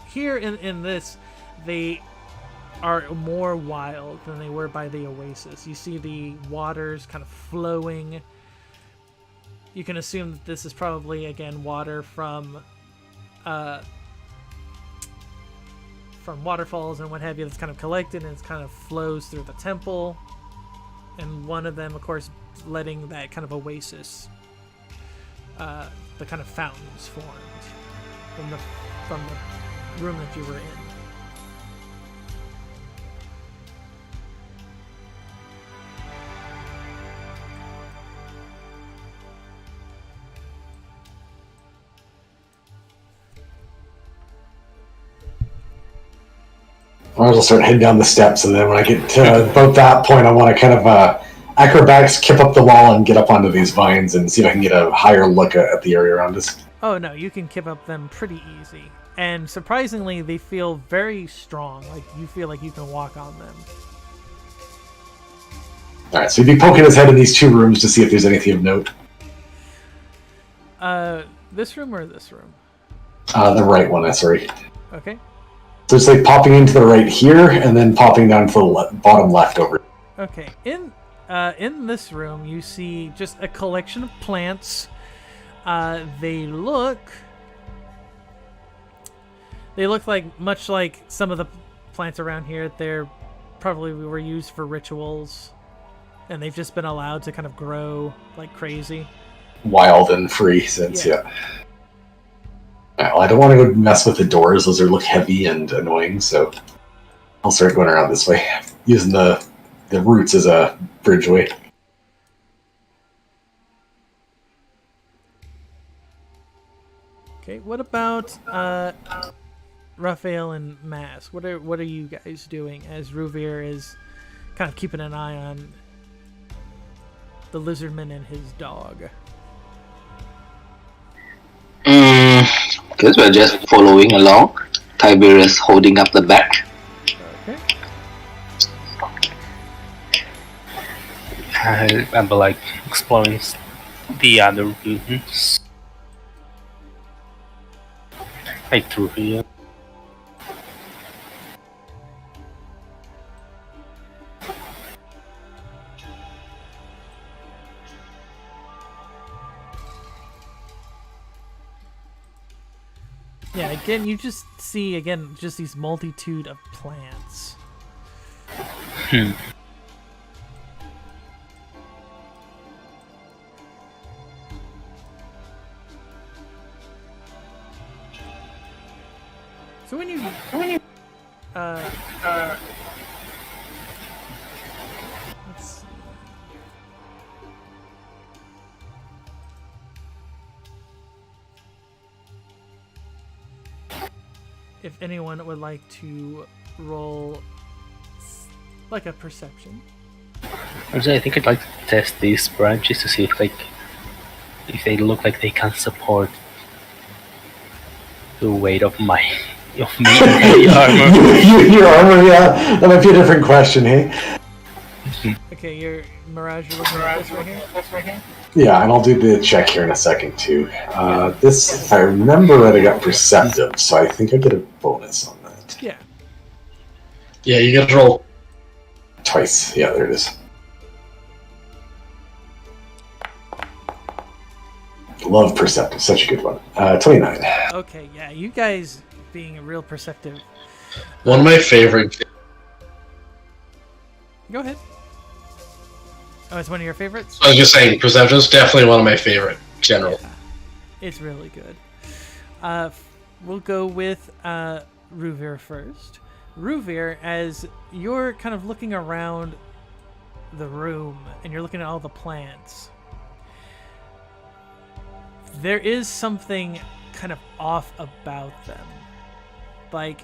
Here in this, they are more wild than they were by the oasis. You see the waters kind of flowing. You can assume that this is probably, again, water from waterfalls and what have you that's kind of collected, and it kind of flows through the temple. And one of them, of course, letting that kind of oasis, the kind of fountains formed from the room that you were in. I might as well start heading down the steps, and then when I get to about that point, I want to kind of acrobatics, kip up the wall, and get up onto these vines and see if I can get a higher look at the area around us. Oh no, you can kip up them pretty easy. And surprisingly, they feel very strong. Like, you feel like you can walk on them. Alright, so he'd be poking his head in these two rooms to see if there's anything of note. This room or this room? The right one, sorry. Okay. So it's like popping into the right here, and then popping down to the bottom left over. Okay. In this room, you see just a collection of plants. They look like, much like some of the plants around here, they're probably were used for rituals, and they've just been allowed to kind of grow like crazy. Wild and free since, yeah. Well, I don't want to go mess with the doors. Those look heavy and annoying, so I'll start going around this way, using the roots as a bridgeway. Okay, what about Raphael and Mask? What are you guys doing as Ruvir is kind of keeping an eye on the lizardman and his dog? Guess we're just following along. Tiberius holding up the back. Okay. I'm like exploring the other rooms. Like through here. Yeah, again, you just see, just these multitude of plants. So when you let's see. If anyone would like to roll like a perception. Actually, I think I'd like to test these branches to see if they look like they can support the weight of my heavy armor. Your armor, yeah. That might be a different question, hey? Okay, your Mirage, you're looking at this right here? Yeah, and I'll do the check here in a second, too. This, if I remember right, I got perceptive, so I think I get a bonus on that. Yeah. Yeah, you get to roll. Twice. Yeah, there it is. Love perceptive. Such a good one. 29. Okay, yeah, you guys being real perceptive. One of my favorite. Go ahead. Oh, it's one of your favorites? I was just saying, perception is definitely one of my favorite. General. Yeah, it's really good. We'll go with Ruvir first. Ruvir, as you're kind of looking around the room and you're looking at all the plants, there is something kind of off about them. Like,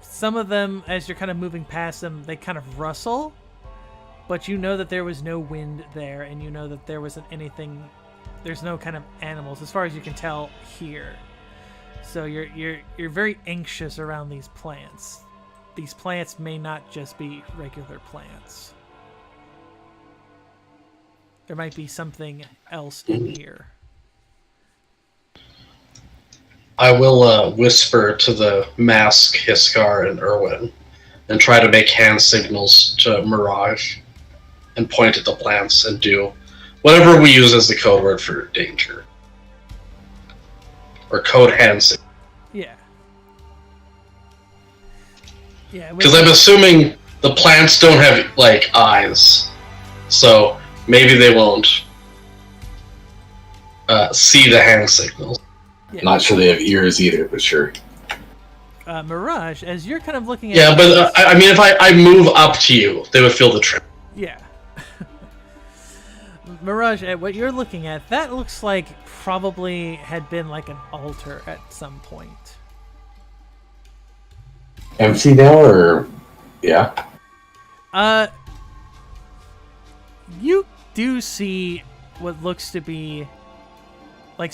some of them, as you're kind of moving past them, they kind of rustle, but you know that there was no wind there, and you know that there wasn't anything, there's no kind of animals, as far as you can tell, here. So you're very anxious around these plants. These plants may not just be regular plants. There might be something else in here. I will whisper to the Mask, Hiskar, and Irwin and try to make hand signals to Mirage and point at the plants and do whatever we use as the code word for danger. Or code hand signal. Yeah. Yeah. Because I'm assuming the plants don't have, like, eyes. So maybe they won't see the hand signals. Yeah. Not sure they have ears either, but sure. Mirage, as you're kind of looking at... Yeah, but I mean, if I move up to you, they would feel the trip. Yeah. Mirage, at what you're looking at, that looks like probably had been like an altar at some point. Empty now, or... Yeah? You do see what looks to be like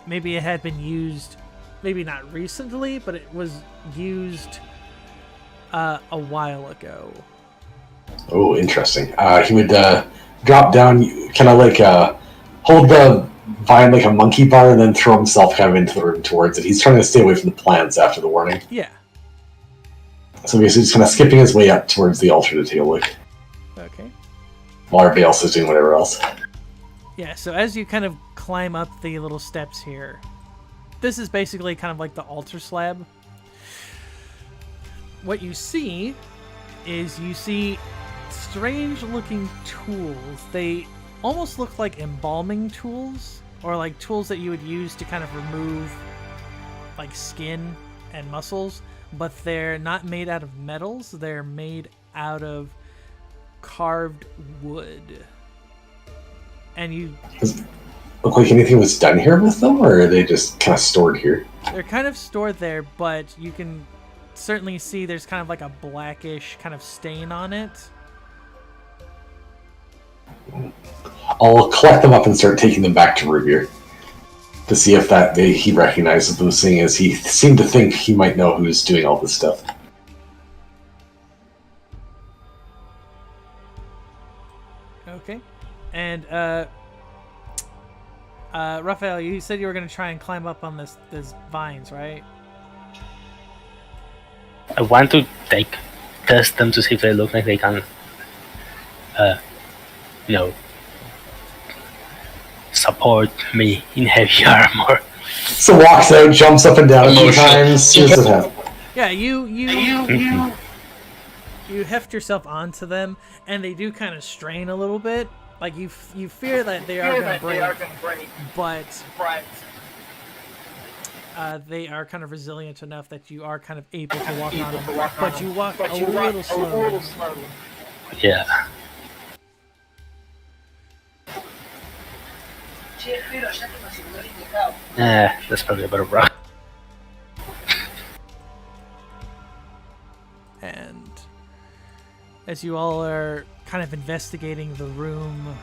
maybe it had been used, maybe not recently, but it was used a while ago. Oh, interesting. He would drop down, kind of like hold the vine like a monkey bar, and then throw himself kind of into the room towards it. He's trying to stay away from the plants after the warning. Yeah. So he's just kind of skipping his way up towards the altar to take a look. Okay. While everybody else is doing whatever else. Yeah, so as you kind of climb up the little steps here, this is basically kind of like the altar slab. What you see is you see strange looking tools. They almost look like embalming tools, or like tools that you would use to kind of remove like skin and muscles, but they're not made out of metals, they're made out of carved wood. And you look like anything was done here with them, or are they just kind of stored here? They're kind of stored there, but you can certainly see there's kind of like a blackish kind of stain on it. I'll collect them up and start taking them back to Rubier to see if he recognizes them, seeing as he seemed to think he might know who's doing all this stuff. Okay. And Raphael, you said you were going to try and climb up on this vines, right? I want to test them to see if they look like they can, support me in heavy armor. So walks out, jumps up and down a few times, sees what happens. Yeah, you heft yourself onto them, and they do kind of strain a little bit. Like you fear that they are going to break, but they are kind of resilient enough that you are kind of able to walk on them. But you walk a little slowly. Yeah. That's probably a better rock. And as you all are kind of investigating the room,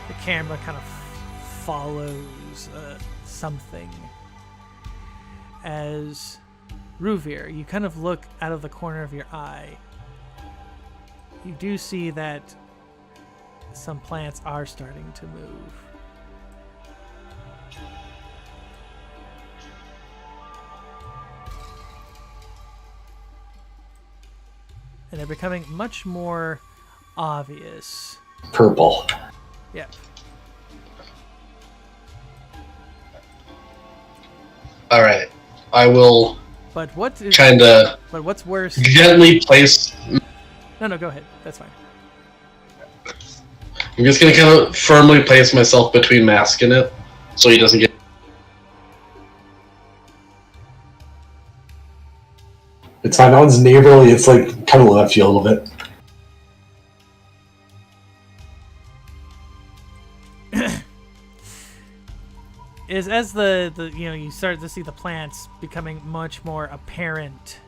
the camera kind of follows something. As Ruvir, you kind of look out of the corner of your eye. You do see that some plants are starting to move. And they're becoming much more obvious. Purple. Yep. All right, I will But what is? kind of But what's worse? gently place. No, go ahead. That's fine. I'm just gonna kind of firmly place myself between Mask and it, so he doesn't get. It's fine. That one's neighborly. It's like kind of left you a little bit. Is as the you start to see the plants becoming much more apparent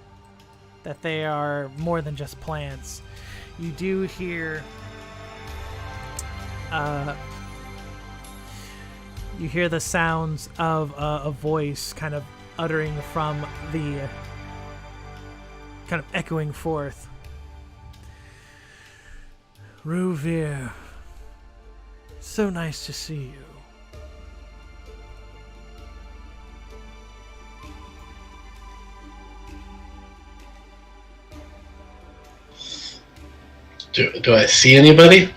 that they are more than just plants. You do hear you hear the sounds of a voice kind of uttering from the kind of echoing forth. Ruvir, so nice to see you. Do I see anybody?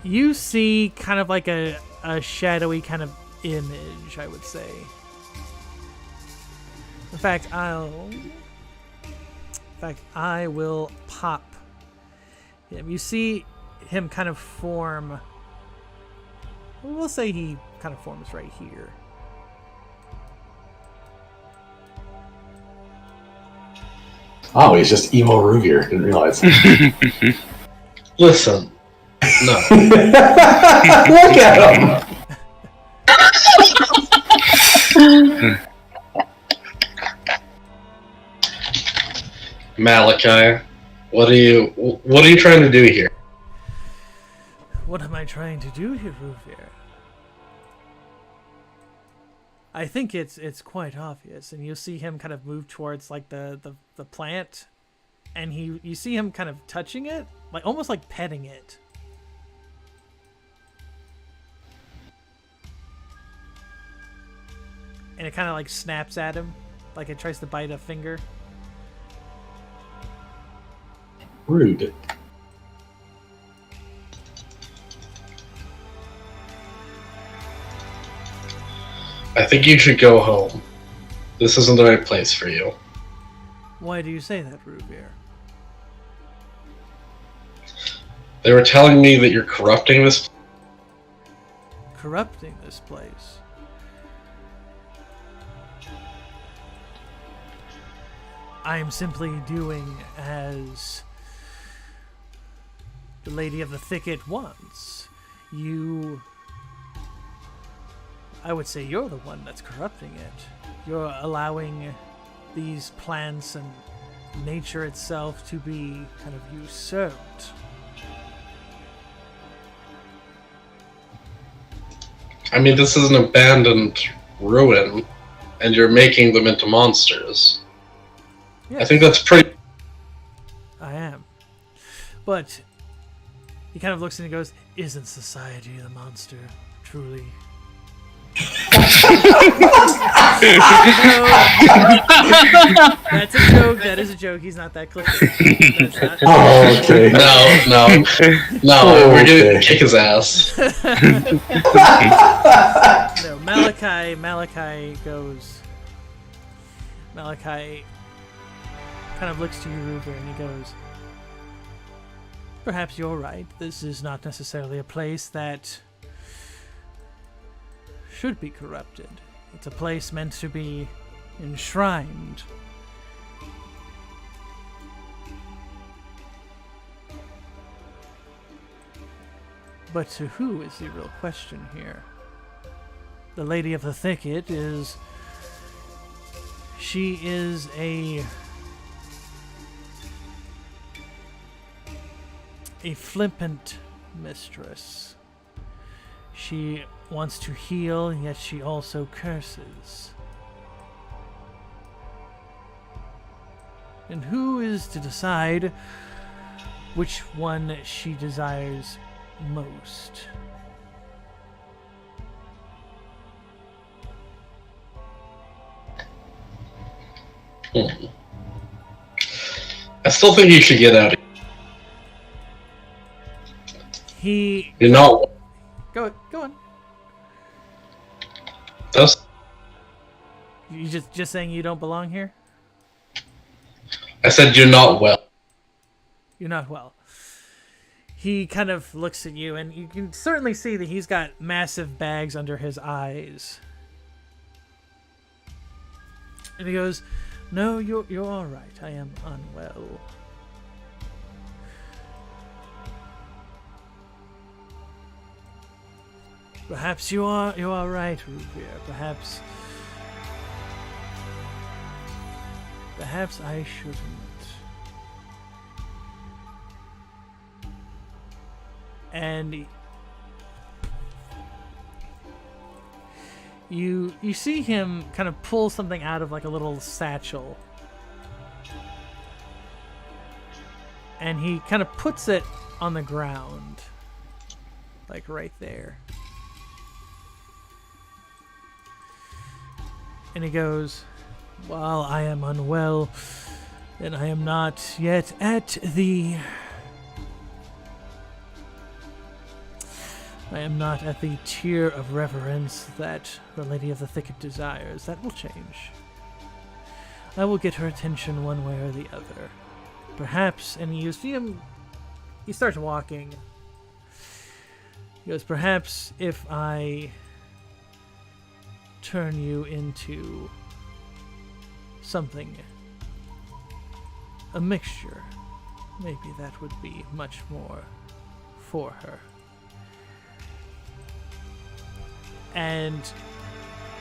You see kind of like a shadowy kind of image, I would say. In fact, I will pop him. You see him kind of form. We'll say he kind of forms right here. Oh, he's just emo Ruvier. Didn't realize. Listen, no. Look at him. Malachi, what are you trying to do here? What am I trying to do here, Ruvir? I think it's quite obvious, and you see him kind of move towards like the plant, and you see him kind of touching it, like almost like petting it. And it kind of like snaps at him, like it tries to bite a finger. Rude. I think you should go home. This isn't the right place for you. Why do you say that, Ruvir? They were telling me that you're corrupting this. Corrupting this place. I am simply doing as the Lady of the Thicket wants. I would say you're the one that's corrupting it. You're allowing these plants and nature itself to be kind of usurped. I mean, this is an abandoned ruin, and you're making them into monsters. Yes, I think that's pretty... I am. But he kind of looks and he goes, "Isn't society the monster, truly?" That's a joke. That is a joke. He's not that clever. That's not... Oh, okay. No, we're gonna kick his ass. No, Malachi kind of looks to you, Ruger, and he goes, "Perhaps you're right. This is not necessarily a place that should be corrupted. It's a place meant to be enshrined." But to who is the real question here? The Lady of the Thicket is... She is a flippant mistress. She wants to heal, yet she also curses. And who is to decide which one she desires most? I still think you should get out of here. You're not... Go on. That's... You just saying you don't belong here? I said you're not well. You're not well. He kind of looks at you, and you can certainly see that he's got massive bags under his eyes. And he goes, "No, you're all right. I am unwell." Perhaps you are right, Ruvir. Perhaps I shouldn't. And you see him kind of pull something out of like a little satchel. And he kind of puts it on the ground. Like right there. And he goes, "While I am unwell, and I am not yet at the... I am not at the tier of reverence that the Lady of the Thicket desires. That will change. I will get her attention one way or the other. Perhaps," and you see him, he starts walking. He goes, "Perhaps if I turn you into something, a mixture, maybe that would be much more for her." And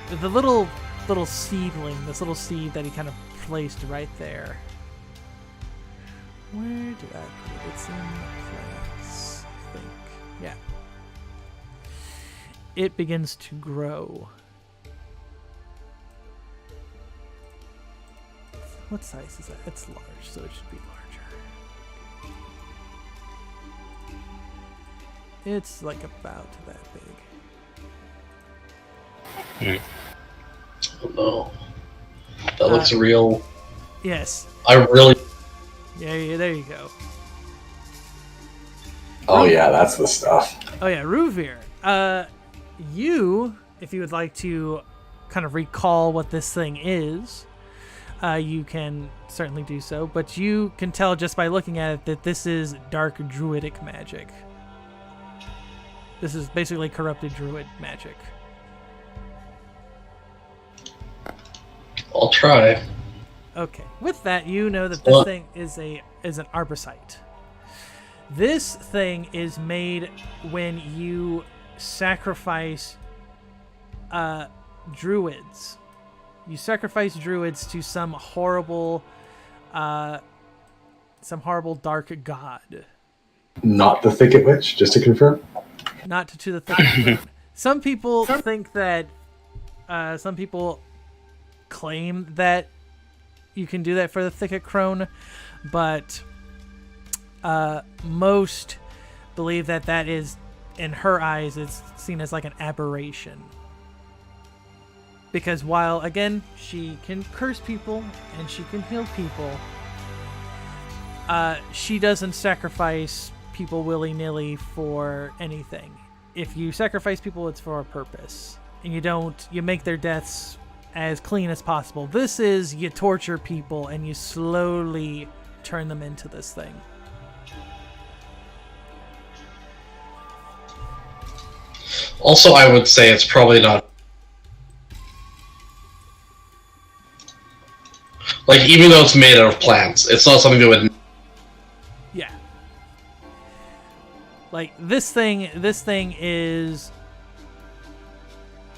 the little seedling, this little seed that he kind of placed right there. Where did I put it? It's in plants, I think. Yeah. It begins to grow. What size is that? It's large, so it should be larger. It's like about that big. Oh no. That looks real. Yes. I really... Yeah, there you go. Oh yeah, that's the stuff. Oh yeah, Ruvir. You, if you would like to kind of recall what this thing is, you can certainly do so, but you can tell just by looking at it that this is dark druidic magic. This is basically corrupted druid magic. I'll try. Okay. With that, you know that this thing is an arbusite. This thing is made when you sacrifice druids. You sacrifice druids to some horrible dark god. Not the Thicket Witch, just to confirm. Not to the Thicket. Some people think that. Some people claim that you can do that for the Thicket Crone, but most believe that that is, in her eyes, it's seen as like an aberration. Because while, again, she can curse people and she can heal people, she doesn't sacrifice people willy-nilly for anything. If you sacrifice people, it's for a purpose. And you make their deaths as clean as possible. This is, you torture people and you slowly turn them into this thing. Also, I would say it's probably not... Like, even though it's made out of plants, it's not something that would... Yeah. Like, this thing is...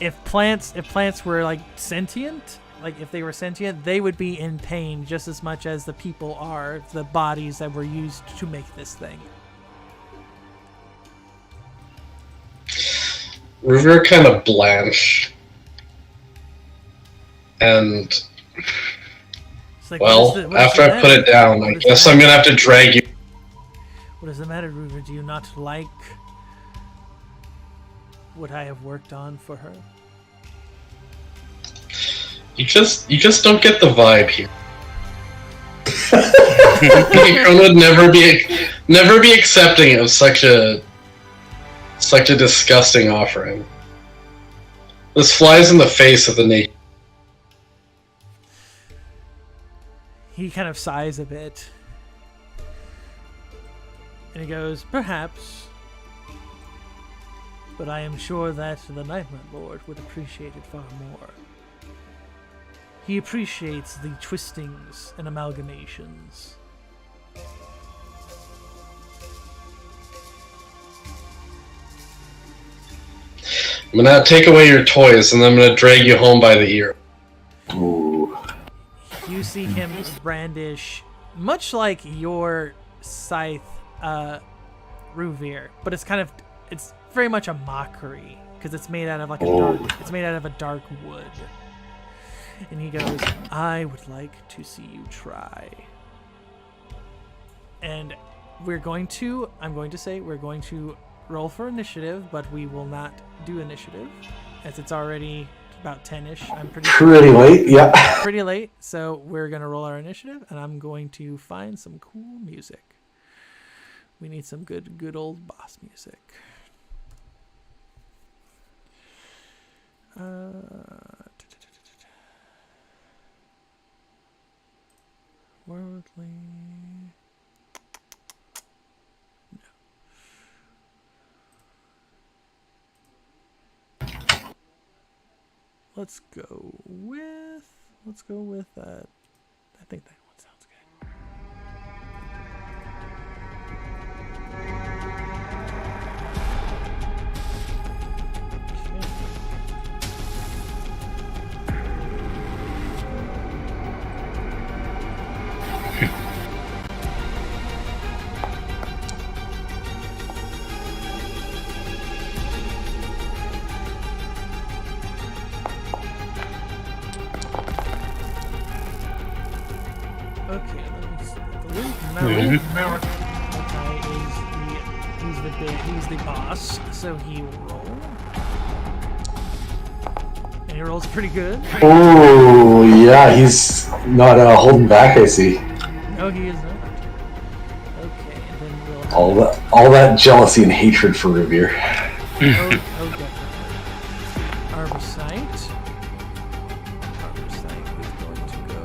If plants were, like, sentient, like, if they were sentient, they would be in pain just as much as the people are, the bodies that were used to make this thing. River kind of blanched. And... Like, well, after I put it down, I guess I'm gonna have to drag you... What does the matter, River? Do you not like what I have worked on for her? You just don't get the vibe here. Nikon would never be accepting of such a disgusting offering. This flies in the face of the nature. He kind of sighs a bit. And he goes, perhaps. But I am sure that the Nightmare Lord would appreciate it far more. He appreciates the twistings and amalgamations. I'm gonna take away your toys and I'm gonna drag you home by the ear. Ooh. You see him brandish, much like your scythe, Ruvir, but it's very much a mockery because it's made out of like a dark wood. And he goes, "I would like to see you try." And I'm going to roll for initiative, but we will not do initiative as it's already about 10-ish. I'm pretty late, yeah. Pretty late, so we're going to roll our initiative, and I'm going to find some cool music. We need some good old boss music. Worldly... Let's go with that. I think that one sounds good. Okay, let me see. The he's the boss, so he will roll. And he rolls pretty good. Oh, yeah, he's not holding back, I see. No, he is not. Okay, and then we'll... All that jealousy and hatred for Revere. definitely. Arbicite is going to go...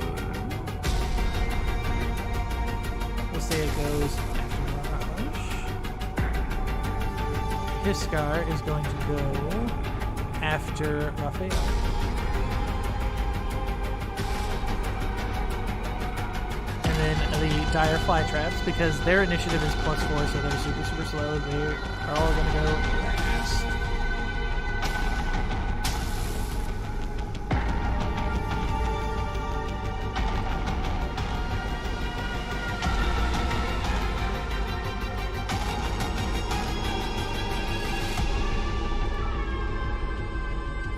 We'll say it goes after Mirage. Hiskar is going to go after Raphael. And then the dire fly traps because their initiative is +4, so they're super, super slow. They are all going to go last.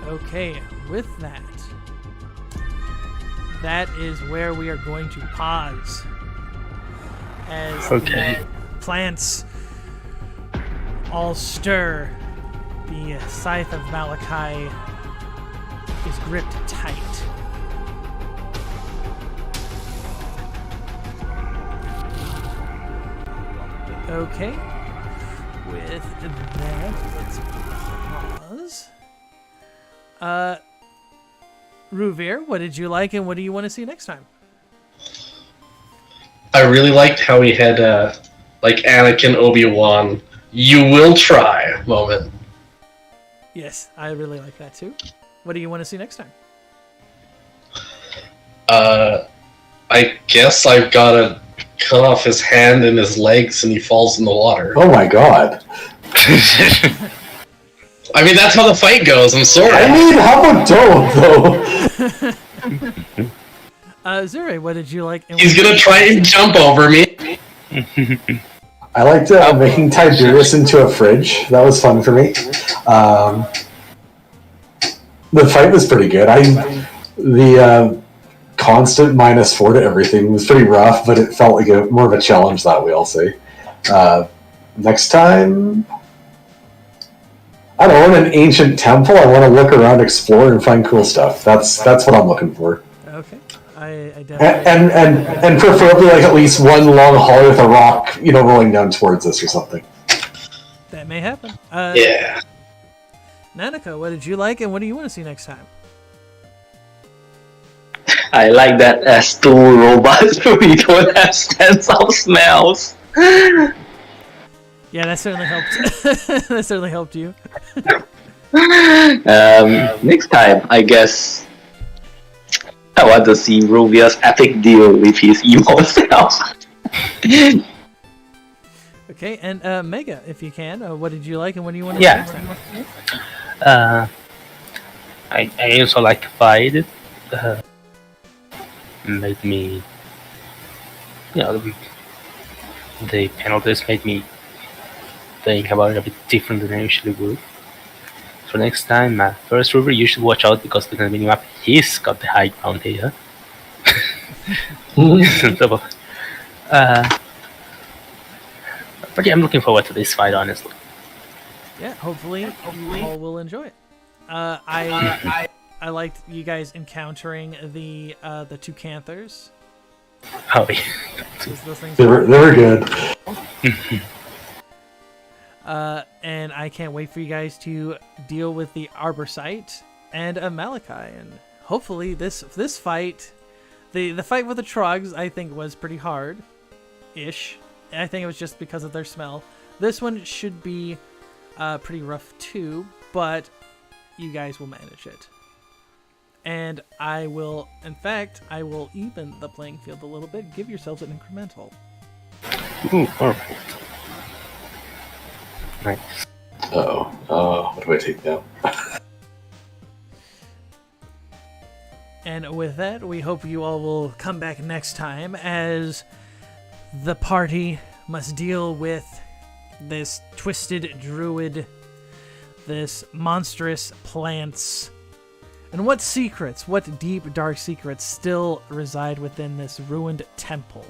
Okay, with that, that is where we are going to pause. As the plants all stir, the scythe of Malachi is gripped tight. Okay, with that, let's pause. Ruvir, what did you like and what do you want to see next time? I really liked how he had, like, Anakin Obi-Wan, you will try moment. Yes, I really like that too. What do you want to see next time? I guess I've gotta cut off his hand and his legs and he falls in the water. Oh my god. I mean, that's how the fight goes, I'm sorry. I mean, how about don't, though? Zure, what did you like? And He's gonna try and jump over me. I liked making Tiberius into a fridge. That was fun for me. The fight was pretty good. The constant -4 to everything was pretty rough, but it felt like more of a challenge that way, I'll say. Next time, I don't know, in an ancient temple, I want to look around, explore, and find cool stuff. That's what I'm looking for. Okay, I definitely... And preferably like at least one long hallway with a rock, rolling down towards us or something. That may happen. Yeah. Nanako, what did you like and what do you want to see next time? I like that as two robots we don't have sense of smells. Yeah, that certainly helped. That certainly helped you. Next time, I guess I want to see Rubia's epic deal with his emo self. Okay, and Mega, if you can, what did you like and what do you want to see next time? I also like to fight. Made me, the penalties made me think about it a bit different than I usually would. So next time, first River, you should watch out because the mini map, he's got the high ground here. So, but yeah, I'm looking forward to this fight, honestly. Yeah, hopefully you all will enjoy it. I liked you guys encountering the two Canthers. Oh yeah. Those things They were good. and I can't wait for you guys to deal with the Arborsight and Malachi. And hopefully this fight, the fight with the Trogs, I think was pretty hard-ish. I think it was just because of their smell. This one should be pretty rough too, but you guys will manage it. And I will even the playing field a little bit. Give yourselves an incremental. Ooh, perfect. Nice. What do I take now? And with that, we hope you all will come back next time as the party must deal with this twisted druid, this monstrous plants, and what deep, dark secrets still reside within this ruined temple.